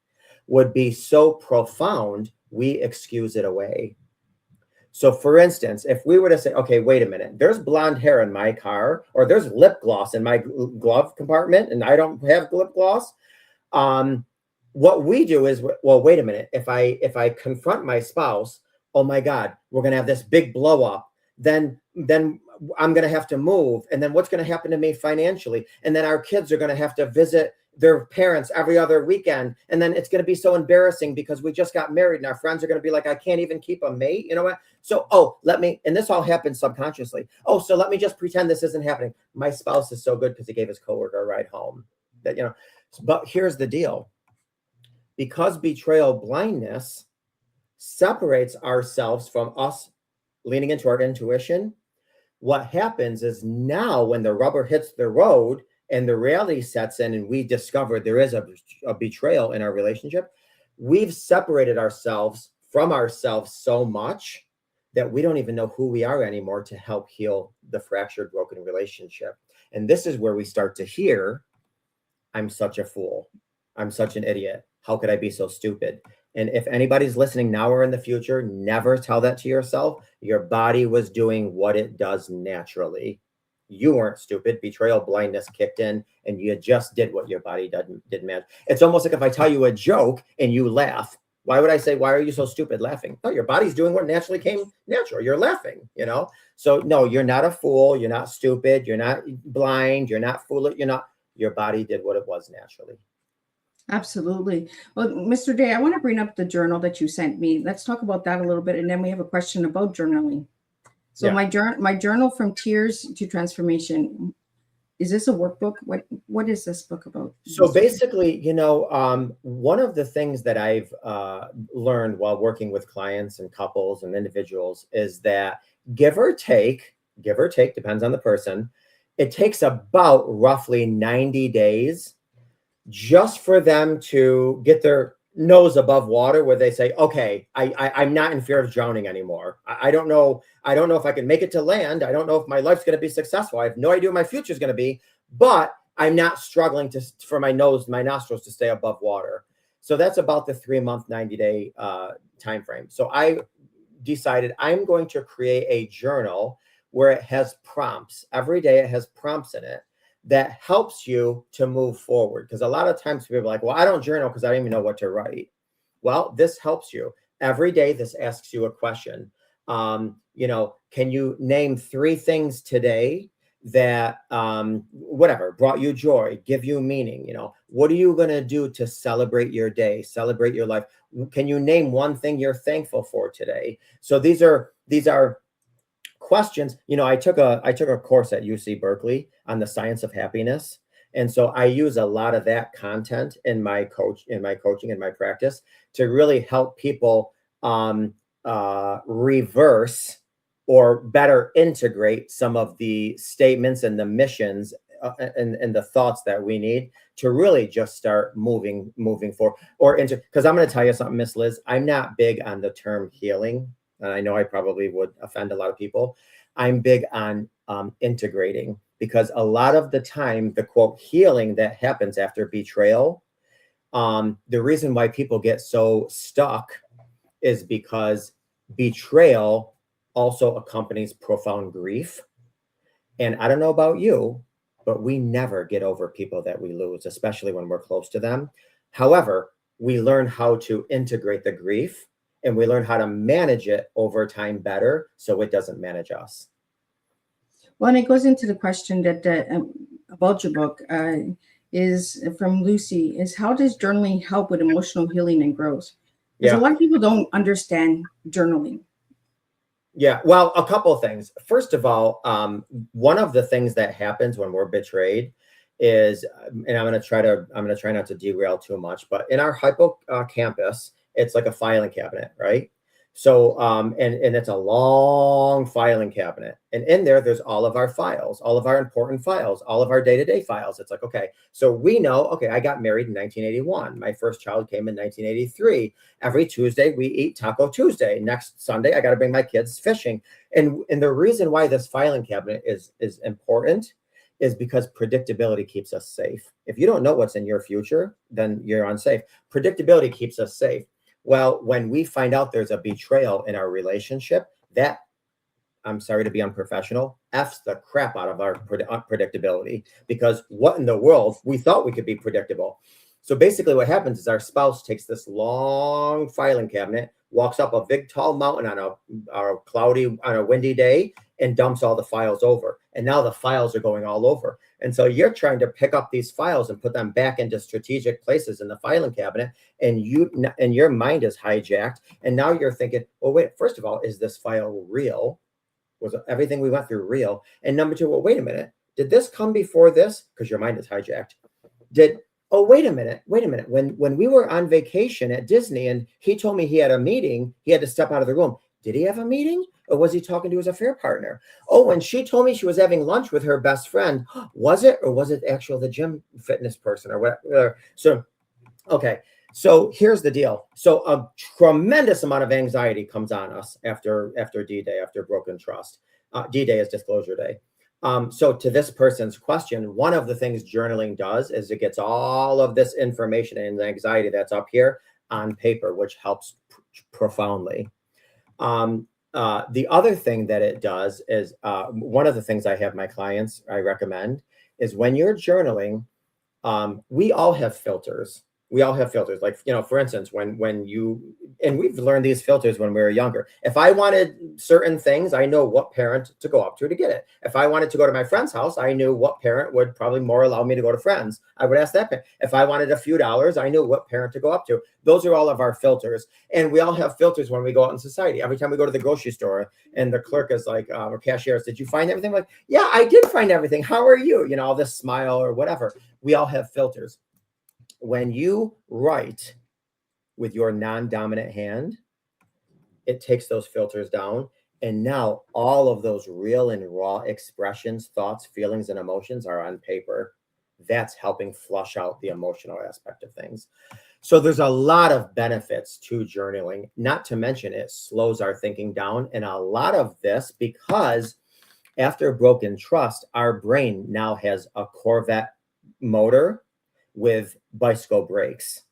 would be so profound, we excuse it away. So for instance, if we were to say, okay, wait a minute, there's blonde hair in my car, or there's lip gloss in my glove compartment and I don't have lip gloss. What we do is, well, wait a minute, if I confront my spouse, oh my God, we're going to have this big blow up. Then I'm going to have to move. And then what's going to happen to me financially? And then our kids are going to have to visit their parents every other weekend. And then it's going to be so embarrassing because we just got married and our friends are going to be like, I can't even keep a mate. You know what? So, and this all happens subconsciously. Oh, so let me just pretend this isn't happening. My spouse is so good because he gave his coworker a ride home. that, but here's the deal. Because betrayal blindness separates ourselves from us leaning into our intuition, what happens is now when the rubber hits the road and the reality sets in and we discover there is a betrayal in our relationship, we've separated ourselves from ourselves so much that we don't even know who we are anymore to help heal the fractured, broken relationship. And this is where we start to hear, I'm such a fool. I'm such an idiot. How could I be so stupid? And if anybody's listening now or in the future, never tell that to yourself. Your body was doing what it does naturally. You weren't stupid. Betrayal blindness kicked in and you just did what your body didn't match. It's almost like if I tell you a joke and you laugh, why would I say, why are you so stupid laughing? Oh, your body's doing what naturally came natural. You're laughing, So no, you're not a fool. You're not stupid. You're not blind. You're not foolish. Your body did what it was naturally. Absolutely. Well, Mr. Day, I want to bring up the journal that you sent me. Let's talk about that a little bit. And then we have a question about journaling. So my journal from tears to transformation. Is this a workbook? What is this book about? So basically, one of the things that I've learned while working with clients and couples and individuals is that give or take, depends on the person, it takes about roughly 90 days just for them to get their nose above water where they say, okay, I'm not in fear of drowning anymore. I don't know if I can make it to land. I don't know if my life's going to be successful. I have no idea what my future is going to be, but I'm not struggling for my nostrils to stay above water. So that's about the 3-month, 90-day time frame. So I decided I'm going to create a journal where it has prompts. Every day it has prompts in it that helps you to move forward. Because a lot of times people are like, well, I don't journal because I don't even know what to write. Well, this helps you. Every day this asks you a question. Can you name 3 things today that brought you joy, give you meaning? What are you going to do to celebrate your day, celebrate your life? Can you name 1 thing you're thankful for today? So these are questions. I took a course at UC Berkeley on the science of happiness. And so I use a lot of that content in my coaching and my practice to really help people reverse or better integrate some of the statements and the missions and the thoughts that we need to really just start moving forward because I'm going to tell you something, Miss Liz, I'm not big on the term healing. And I know I probably would offend a lot of people. I'm big on integrating, because a lot of the time, the quote healing that happens after betrayal, the reason why people get so stuck is because betrayal also accompanies profound grief. And I don't know about you, but we never get over people that we lose, especially when we're close to them. However, we learn how to integrate the grief and we learn how to manage it over time better so it doesn't manage us. Well, and it goes into the question that about your book is from Lucy, is how does journaling help with emotional healing and growth? Because a lot of people don't understand journaling. Yeah, well, a couple of things. First of all, one of the things that happens when we're betrayed is, and I'm going to try not to derail too much, but in our hippocampus, it's like a filing cabinet, right? So, and it's a long filing cabinet, and in there's all of our files, all of our important files, all of our day-to-day files. It's like, okay, so we know, okay, I got married in 1981. My first child came in 1983. Every Tuesday we eat Taco Tuesday. Next Sunday, I got to bring my kids fishing. And the reason why this filing cabinet is important is because predictability keeps us safe. If you don't know what's in your future, then you're unsafe. Predictability keeps us safe. Well, when we find out there's a betrayal in our relationship, that, I'm sorry to be unprofessional, F's the crap out of our predictability, because what in the world, we thought we could be predictable. So basically what happens is our spouse takes this long filing cabinet, walks up a big tall mountain on a windy day and dumps all the files over. And now the files are going all over. And so you're trying to pick up these files and put them back into strategic places in the filing cabinet. And your mind is hijacked. And now you're thinking, well, wait, first of all, is this file real? Was everything we went through real? And number 2, well, wait a minute. Did this come before this? Because your mind is hijacked. Oh, wait a minute. When we were on vacation at Disney and he told me he had a meeting, he had to step out of the room. Did he have a meeting, or was he talking to his affair partner? Oh, when she told me she was having lunch with her best friend, was it, or was it actually the gym fitness person or whatever? So, okay. So here's the deal. So a tremendous amount of anxiety comes on us after D-Day, after broken trust. D-Day is disclosure day. So to this person's question, one of the things journaling does is it gets all of this information and anxiety that's up here on paper, which helps profoundly. The other thing that it does is one of the things I have my clients, I recommend, is when you're journaling, we all have filters. We all have filters. Like, for instance, when you, and we've learned these filters when we were younger. If I wanted certain things, I know what parent to go up to get it. If I wanted to go to my friend's house, I knew what parent would probably more allow me to go to friends. I would ask that parent. If I wanted a few dollars, I knew what parent to go up to. Those are all of our filters. And we all have filters when we go out in society. Every time we go to the grocery store and the clerk is like, or cashier is, did you find everything? Like, yeah, I did find everything. How are you? All this smile or whatever. We all have filters. When you write with your non-dominant hand, it takes those filters down. And now all of those real and raw expressions, thoughts, feelings, and emotions are on paper. That's helping flush out the emotional aspect of things. So there's a lot of benefits to journaling, not to mention it slows our thinking down. And a lot of this, because after broken trust, our brain now has a Corvette motor with bicycle brakes.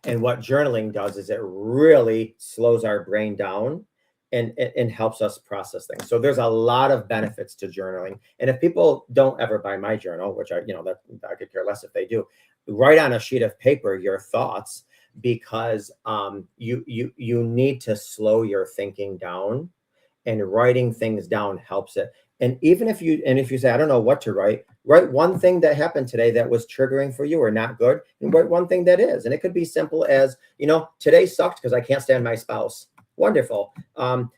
And what journaling does is it really slows our brain down and helps us process things. So there's a lot of benefits to journaling. And if people don't ever buy my journal, which I could care less if they do, write on a sheet of paper your thoughts, because you need to slow your thinking down, and writing things down helps it. And even if you say, I don't know what to write one thing that happened today that was triggering for you or not good, and write one thing that is. And it could be simple as, today sucked because I can't stand my spouse. Wonderful.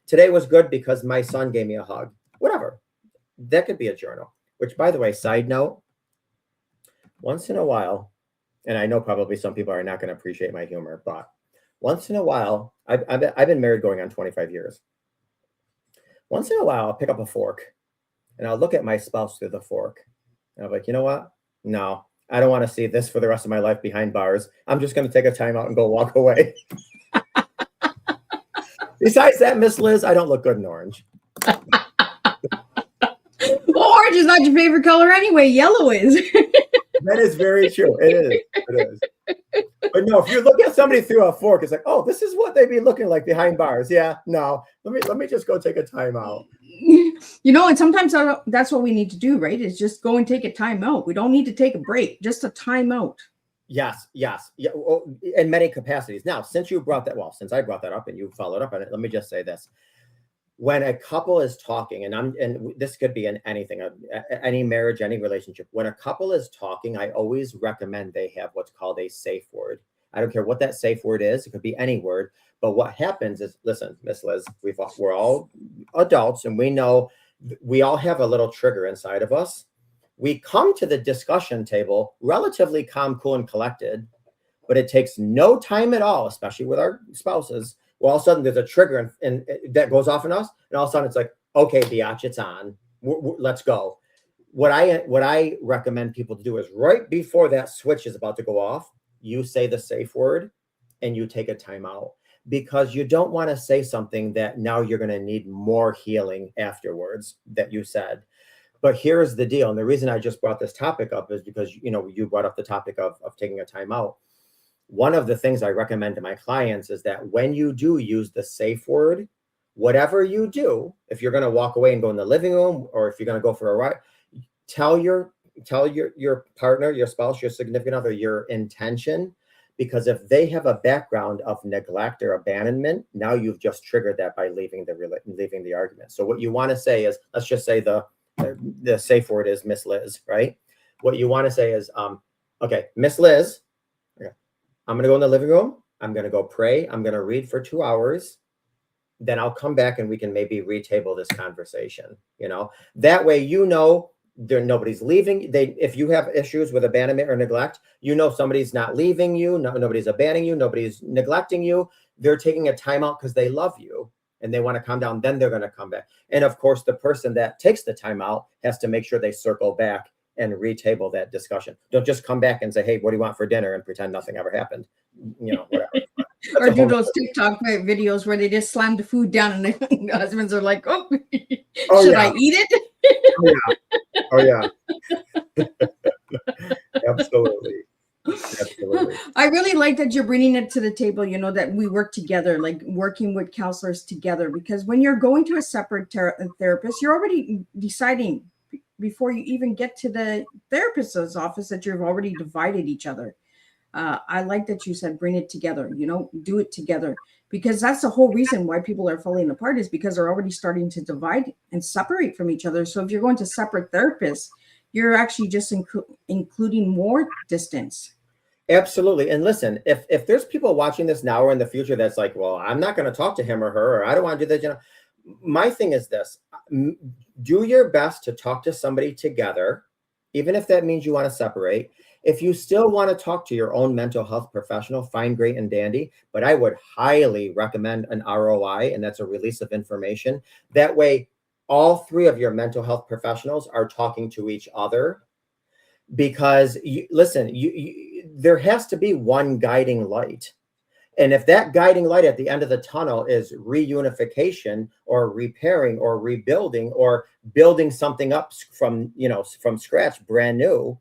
Today was good because my son gave me a hug. Whatever. That could be a journal. Which, by the way, side note, once in a while, and I know probably some people are not going to appreciate my humor, but once in a while, I've been married going on 25 years. Once in a while, I'll pick up a fork and I'll look at my spouse through the fork. And I'm like, you know what? No, I don't want to see this for the rest of my life behind bars. I'm just going to take a time out and go walk away. Besides that, Miss Liz, I don't look good in orange. Well, orange is not your favorite color anyway. Yellow is. That is very true. It is. But no, if you look at somebody through a fork, it's like, oh, this is what they'd be looking like behind bars. Yeah, no, let me just go take a time out. And sometimes that's what we need to do, right? Is just go and take a time out. We don't need to take a break, just a time out. Yes. Yeah, in many capacities. Now, since I brought that up and you followed up on it, let me just say this. When a couple is talking, and this could be in anything, any marriage, any relationship, when a couple is talking, I always recommend they have what's called a safe word. I don't care what that safe word is. It could be any word. But what happens is, listen, Miss Liz, we're all adults, and we know we all have a little trigger inside of us. We come to the discussion table relatively calm, cool, and collected, but it takes no time at all, especially with our spouses. Well, all of a sudden there's a trigger and that goes off in us, and all of a sudden it's like, okay, biatch, it's on. Let's go. What I recommend people to do is right before that switch is about to go off, you say the safe word and you take a time out, because you don't want to say something that now you're going to need more healing afterwards that you said. But here's the deal. And the reason I just brought this topic up is because, you brought up the topic of taking a time out. One of the things I recommend to my clients is that when you do use the safe word, whatever you do, if you're going to walk away and go in the living room, or if you're going to go for a ride, tell your partner, your spouse, your significant other, your intention, because if they have a background of neglect or abandonment, now you've just triggered that by leaving the argument. So what you want to say is, let's just say the safe word is Miss Liz, right? What you want to say is, okay, Miss Liz, I'm going to go in the living room. I'm going to go pray. I'm going to read for 2 hours. Then I'll come back and we can maybe retable this conversation. That way, nobody's leaving. If you have issues with abandonment or neglect, somebody's not leaving you. No, nobody's abandoning you. Nobody's neglecting you. They're taking a timeout because they love you and they want to calm down. Then they're going to come back. And of course, the person that takes the timeout has to make sure they circle back and retable that discussion. Don't just come back and say, hey, what do you want for dinner? And pretend nothing ever happened. Whatever. Or do those TikTok videos where they just slam the food down and the husbands are like, oh, should I eat it? Oh, yeah. Absolutely. I really like that you're bringing it to the table, that we work together, like working with counselors together, because when you're going to a separate therapist, you're already deciding before you even get to the therapist's office that you've already divided each other. I like that you said, bring it together, do it together, because that's the whole reason why people are falling apart is because they're already starting to divide and separate from each other. So if you're going to separate therapists, you're actually just including more distance. Absolutely. And listen, if there's people watching this now or in the future, that's like, well, I'm not going to talk to him or her, or I don't want to do that. My thing is this, do your best to talk to somebody together, even if that means you want to separate. If you still want to talk to your own mental health professional, fine, great, and dandy. But I would highly recommend an ROI, and that's a release of information. That way, all three of your mental health professionals are talking to each other. Because, there has to be one guiding light. And if that guiding light at the end of the tunnel is reunification or repairing or rebuilding or building something up from scratch, brand new,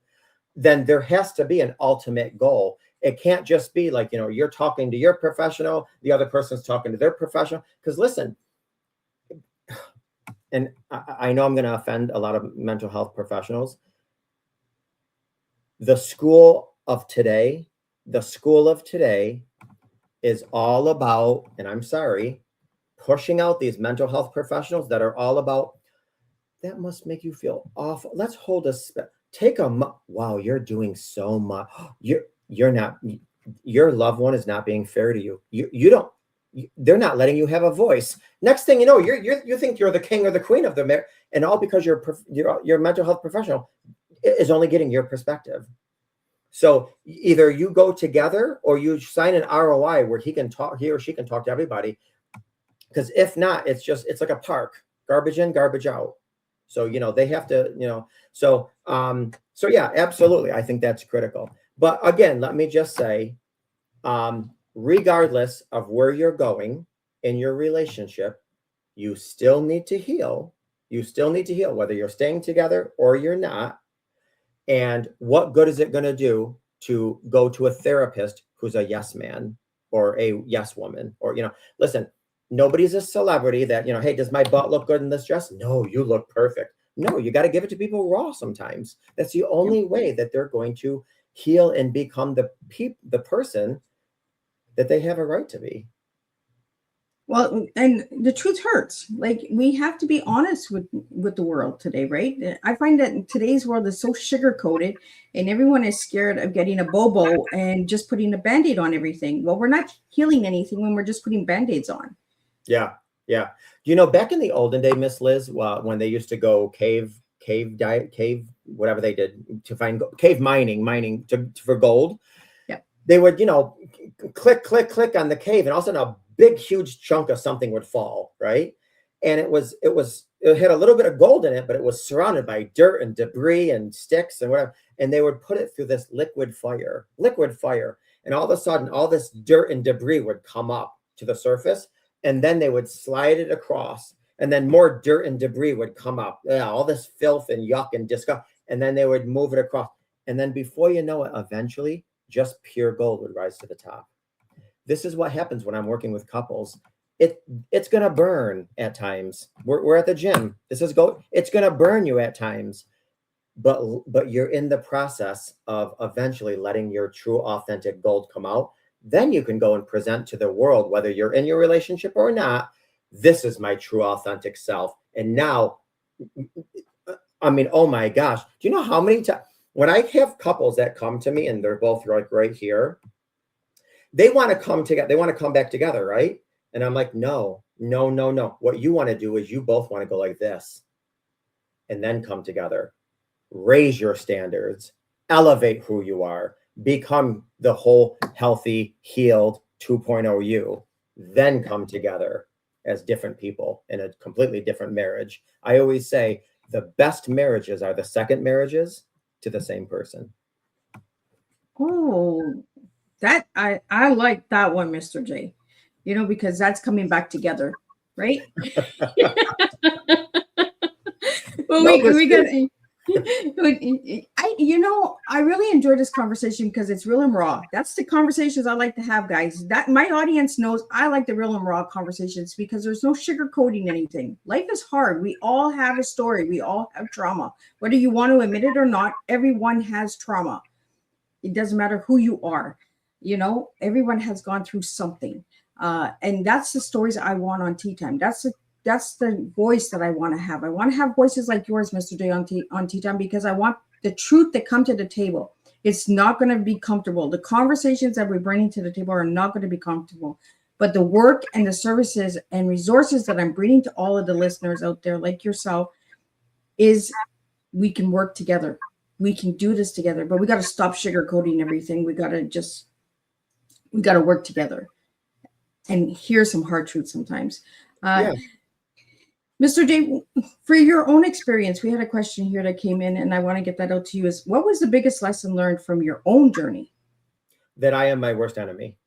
then there has to be an ultimate goal. It can't just be like, you're talking to your professional, the other person's talking to their professional. Because listen, and I know I'm going to offend a lot of mental health professionals. The school of today is all about, and I'm sorry, pushing out these mental health professionals that are all about, that must make you feel awful. Let's hold wow, you're doing so much. You're not, your loved one is not being fair to you. They're not letting you have a voice. Next thing you know, you think you're the king or the queen of the marriage, and all because your mental health professional is only getting your perspective. So either you go together or you sign an ROI where he or she can talk to everybody. Because if not, it's like a park, garbage in, garbage out. So, they have to, so yeah, absolutely. I think that's critical. But again, let me just say, regardless of where you're going in your relationship, you still need to heal. Whether you're staying together or you're not. And what good is it going to do to go to a therapist who's a yes man or a yes woman? Or, listen, nobody's a celebrity that, hey, does my butt look good in this dress? No, you look perfect. No, you got to give it to people raw sometimes. That's the only way that they're going to heal and become the person that they have a right to be. Well, and the truth hurts. Like, we have to be honest with the world today, right? I find that today's world is so sugar-coated and everyone is scared of getting a bobo and just putting a Band-Aid on everything. Well, we're not healing anything when we're just putting Band-Aids on. Yeah. Back in the olden day, Miss Liz, when they used to go cave, whatever they did to find cave mining for gold. Yeah. They would, click on the cave, and all of a sudden a big, huge chunk of something would fall, right? And it had a little bit of gold in it, but it was surrounded by dirt and debris and sticks and whatever. And they would put it through this liquid fire. And all of a sudden, all this dirt and debris would come up to the surface, and then they would slide it across, and then more dirt and debris would come up. Yeah, all this filth and yuck and disgust, and then they would move it across. And then before you know it, eventually, just pure gold would rise to the top. This is what happens when I'm working with couples. It's going to burn at times. We're at the gym. It's going to burn you at times, but you're in the process of eventually letting your true, authentic gold come out. Then you can go and present to the world, whether you're in your relationship or not, this is my true, authentic self. And now, I mean, oh my gosh, do you know how many times when I have couples that come to me and they're both like right here, they want to come together. They want to come back together, right? And I'm like, no. What you want to do is you both want to go like this and then come together. raise your standards, elevate who you are, become the whole healthy, healed 2.0 you, then come together as different people in a completely different marriage. I always say the best marriages are the second marriages to the same person. Oh, that I like that one, Mr. J. You know, because that's coming back together, right? Well, No we got. mistake. I really enjoy this conversation because it's real and raw. That's the conversations I like to have, guys. That my audience knows I like the real and raw conversations because there's no sugarcoating anything. Life is hard. We all have a story. We all have trauma. Whether you want to admit it or not, everyone has trauma. It doesn't matter who you are. You know, everyone has gone through something. And that's the stories I want on Tea Time. That's the voice that I want to have. I want to have voices like yours, Mr. J, on Tea Time, because I want the truth to come to the table. It's not going to be comfortable. The conversations that we're bringing to the table are not going to be comfortable. But the work and the services and resources that I'm bringing to all of the listeners out there, like yourself, is we can work together. We can do this together, but we got to stop sugarcoating everything. We got to work together and hear some hard truths sometimes. Yeah. Mr. J, for your own experience, we had a question here that came in, and I want to get that out to you. Is what was the biggest lesson learned from your own journey? That I am my worst enemy.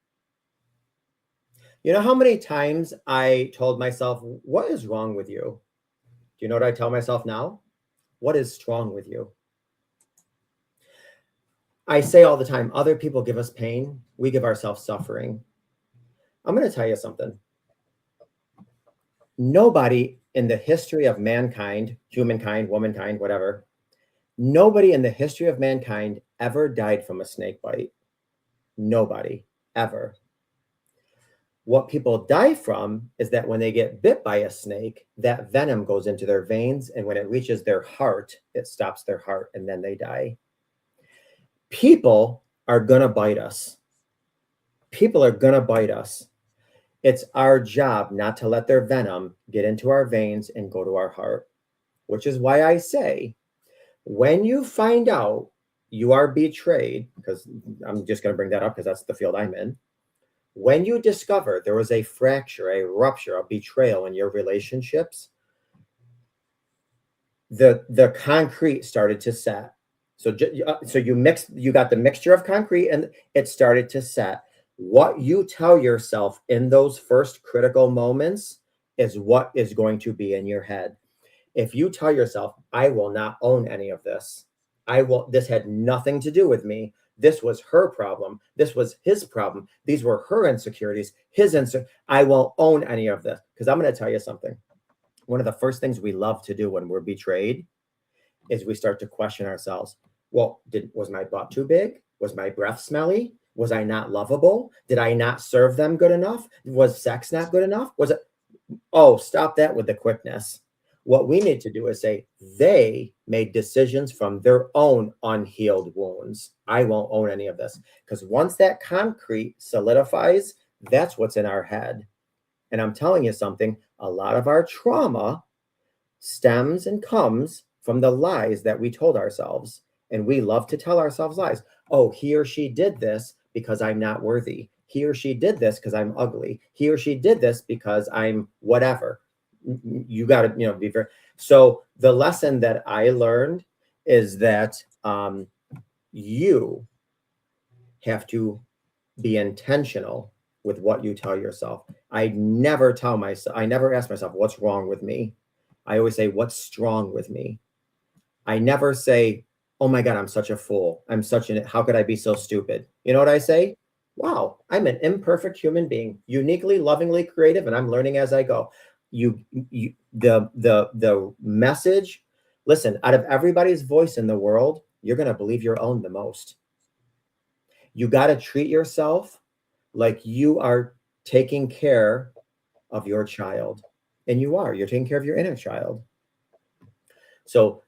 You know how many times I told myself, what is wrong with you? Do you know what I tell myself now? What is strong with you? I say all the time, other people give us pain. We give ourselves suffering. I'm going to tell you something. Nobody in the history of mankind, humankind, womankind, whatever, nobody in the history of mankind ever died from a snake bite. Nobody, ever. What people die from is that when they get bit by a snake, that venom goes into their veins, and when it reaches their heart, it stops their heart, and then they die. People are going to bite us. People are going to bite us. It's our job not to let their venom get into our veins and go to our heart, which is why I say, when you find out you are betrayed, because I'm just going to bring that up because that's the field I'm in. When you discover there was a fracture, a rupture, a betrayal in your relationships, the concrete started to set. So you got the mixture of concrete and it started to set. What you tell yourself in those first critical moments is what is going to be in your head. If you tell yourself, I will not own any of this. This had nothing to do with me. This was her problem. This was his problem. These were her insecurities, I won't own any of this. Because I'm going to tell you something. One of the first things we love to do when we're betrayed is we start to question ourselves. Well, was my butt too big? Was my breath smelly? Was I not lovable? Did I not serve them good enough? Was sex not good enough? Oh, stop that with the quickness. What we need to do is say, they made decisions from their own unhealed wounds. I won't own any of this. Because once that concrete solidifies, that's what's in our head. And I'm telling you something, a lot of our trauma stems and comes from the lies that we told ourselves. And we love to tell ourselves lies. Oh, he or she did this because I'm not worthy. He or she did this because I'm ugly. He or she did this because I'm whatever. You got to, be very. So the lesson that I learned is that you have to be intentional with what you tell yourself. I never ask myself, what's wrong with me? I always say, what's strong with me? I never say, oh my God, I'm such a fool. How could I be so stupid? You know what I say? Wow, I'm an imperfect human being, uniquely, lovingly creative, and I'm learning as I go. The message, listen, out of everybody's voice in the world, you're going to believe your own the most. You got to treat yourself like you are taking care of your child. And you're taking care of your inner child. So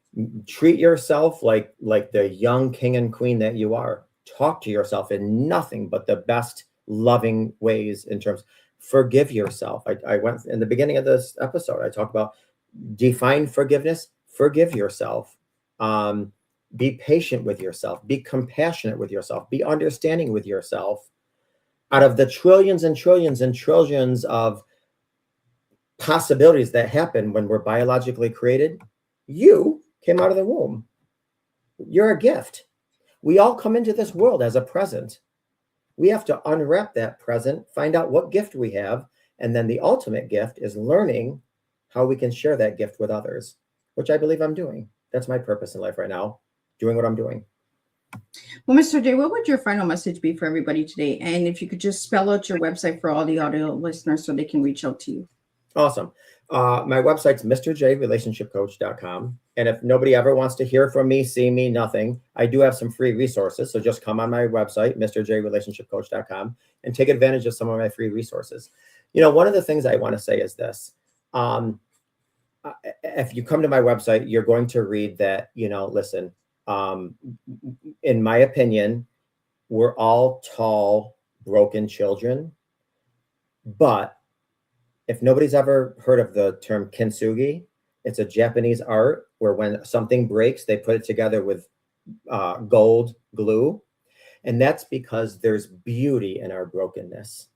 treat yourself like the young king and queen that you are. Talk to yourself in nothing but the best loving ways in terms. Forgive yourself. I went in the beginning of this episode, I talked about define forgiveness. Forgive yourself. Be patient with yourself. Be compassionate with yourself. Be understanding with yourself. Out of the trillions and trillions and trillions of possibilities that happen when we're biologically created, you came out of the womb. You're a gift. We all come into this world as a present. We have to unwrap that present, find out what gift we have, and then the ultimate gift is learning how we can share that gift with others, which I believe I'm doing. That's my purpose in life right now, doing what I'm doing. Well, Mr. J, what would your final message be for everybody today? And if you could just spell out your website for all the audio listeners so they can reach out to you. Awesome. My website's mrjrelationshipcoach.com. And if nobody ever wants to hear from me, see me, nothing, I do have some free resources. So just come on my website, mrjrelationshipcoach.com, and take advantage of some of my free resources. You know, one of the things I want to say is this. If you come to my website, you're going to read that, you know, listen, in my opinion, we're all tall, broken children. But if nobody's ever heard of the term kintsugi, it's a Japanese art where when something breaks, they put it together with gold glue. And that's because there's beauty in our brokenness.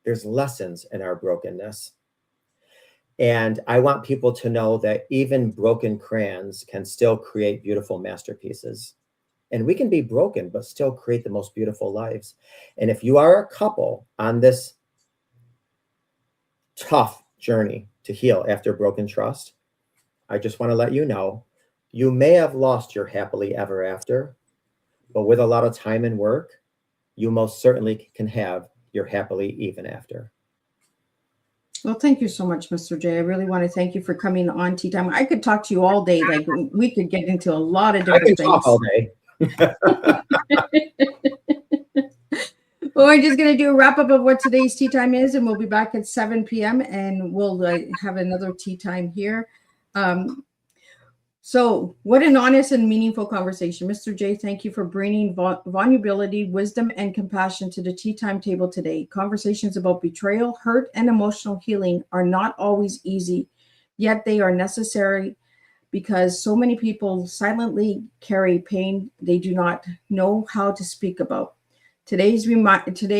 There's lessons in our brokenness. And I want people to know that even broken crayons can still create beautiful masterpieces. And we can be broken, but still create the most beautiful lives. And if you are a couple on this tough journey to heal after broken trust, I just want to let you know, you may have lost your happily ever after, but with a lot of time and work, you most certainly can have your happily even after. Well, thank you so much, Mr. J. I really want to thank you for coming on Tea Time. I could talk to you all day. Like we could get into a lot of different things. Talk all day. Well, we're just going to do a wrap up of what today's tea time is, and we'll be back at 7 p.m. and we'll have another tea time here. So what an honest and meaningful conversation. Mr. J, thank you for bringing vulnerability, wisdom, and compassion to the tea time table today. Conversations about betrayal, hurt, and emotional healing are not always easy, yet they are necessary because so many people silently carry pain they do not know how to speak about. Today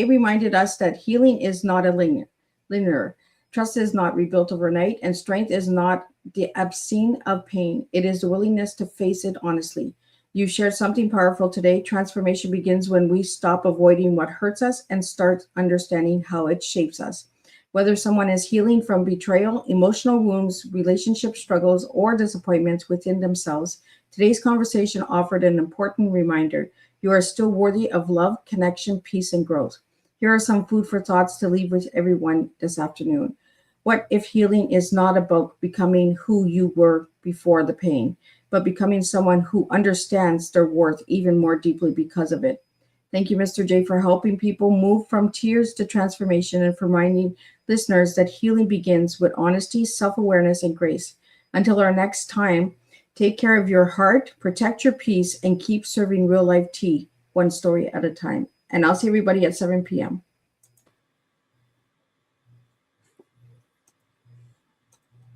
reminded us that healing is not a linear. Trust is not rebuilt overnight, and strength is not the absence of pain. It is the willingness to face it honestly. You shared something powerful today. Transformation begins when we stop avoiding what hurts us and start understanding how it shapes us. Whether someone is healing from betrayal, emotional wounds, relationship struggles, or disappointments within themselves, today's conversation offered an important reminder. You are still worthy of love, connection, peace, and growth. Here are some food for thoughts to leave with everyone this afternoon. What if healing is not about becoming who you were before the pain, but becoming someone who understands their worth even more deeply because of it? Thank you, Mr. J, for helping people move from tears to transformation and for reminding listeners that healing begins with honesty, self-awareness, and grace. Until our next time, take care of your heart, protect your peace, and keep serving real-life tea, one story at a time. And I'll see everybody at 7 p.m.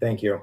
Thank you.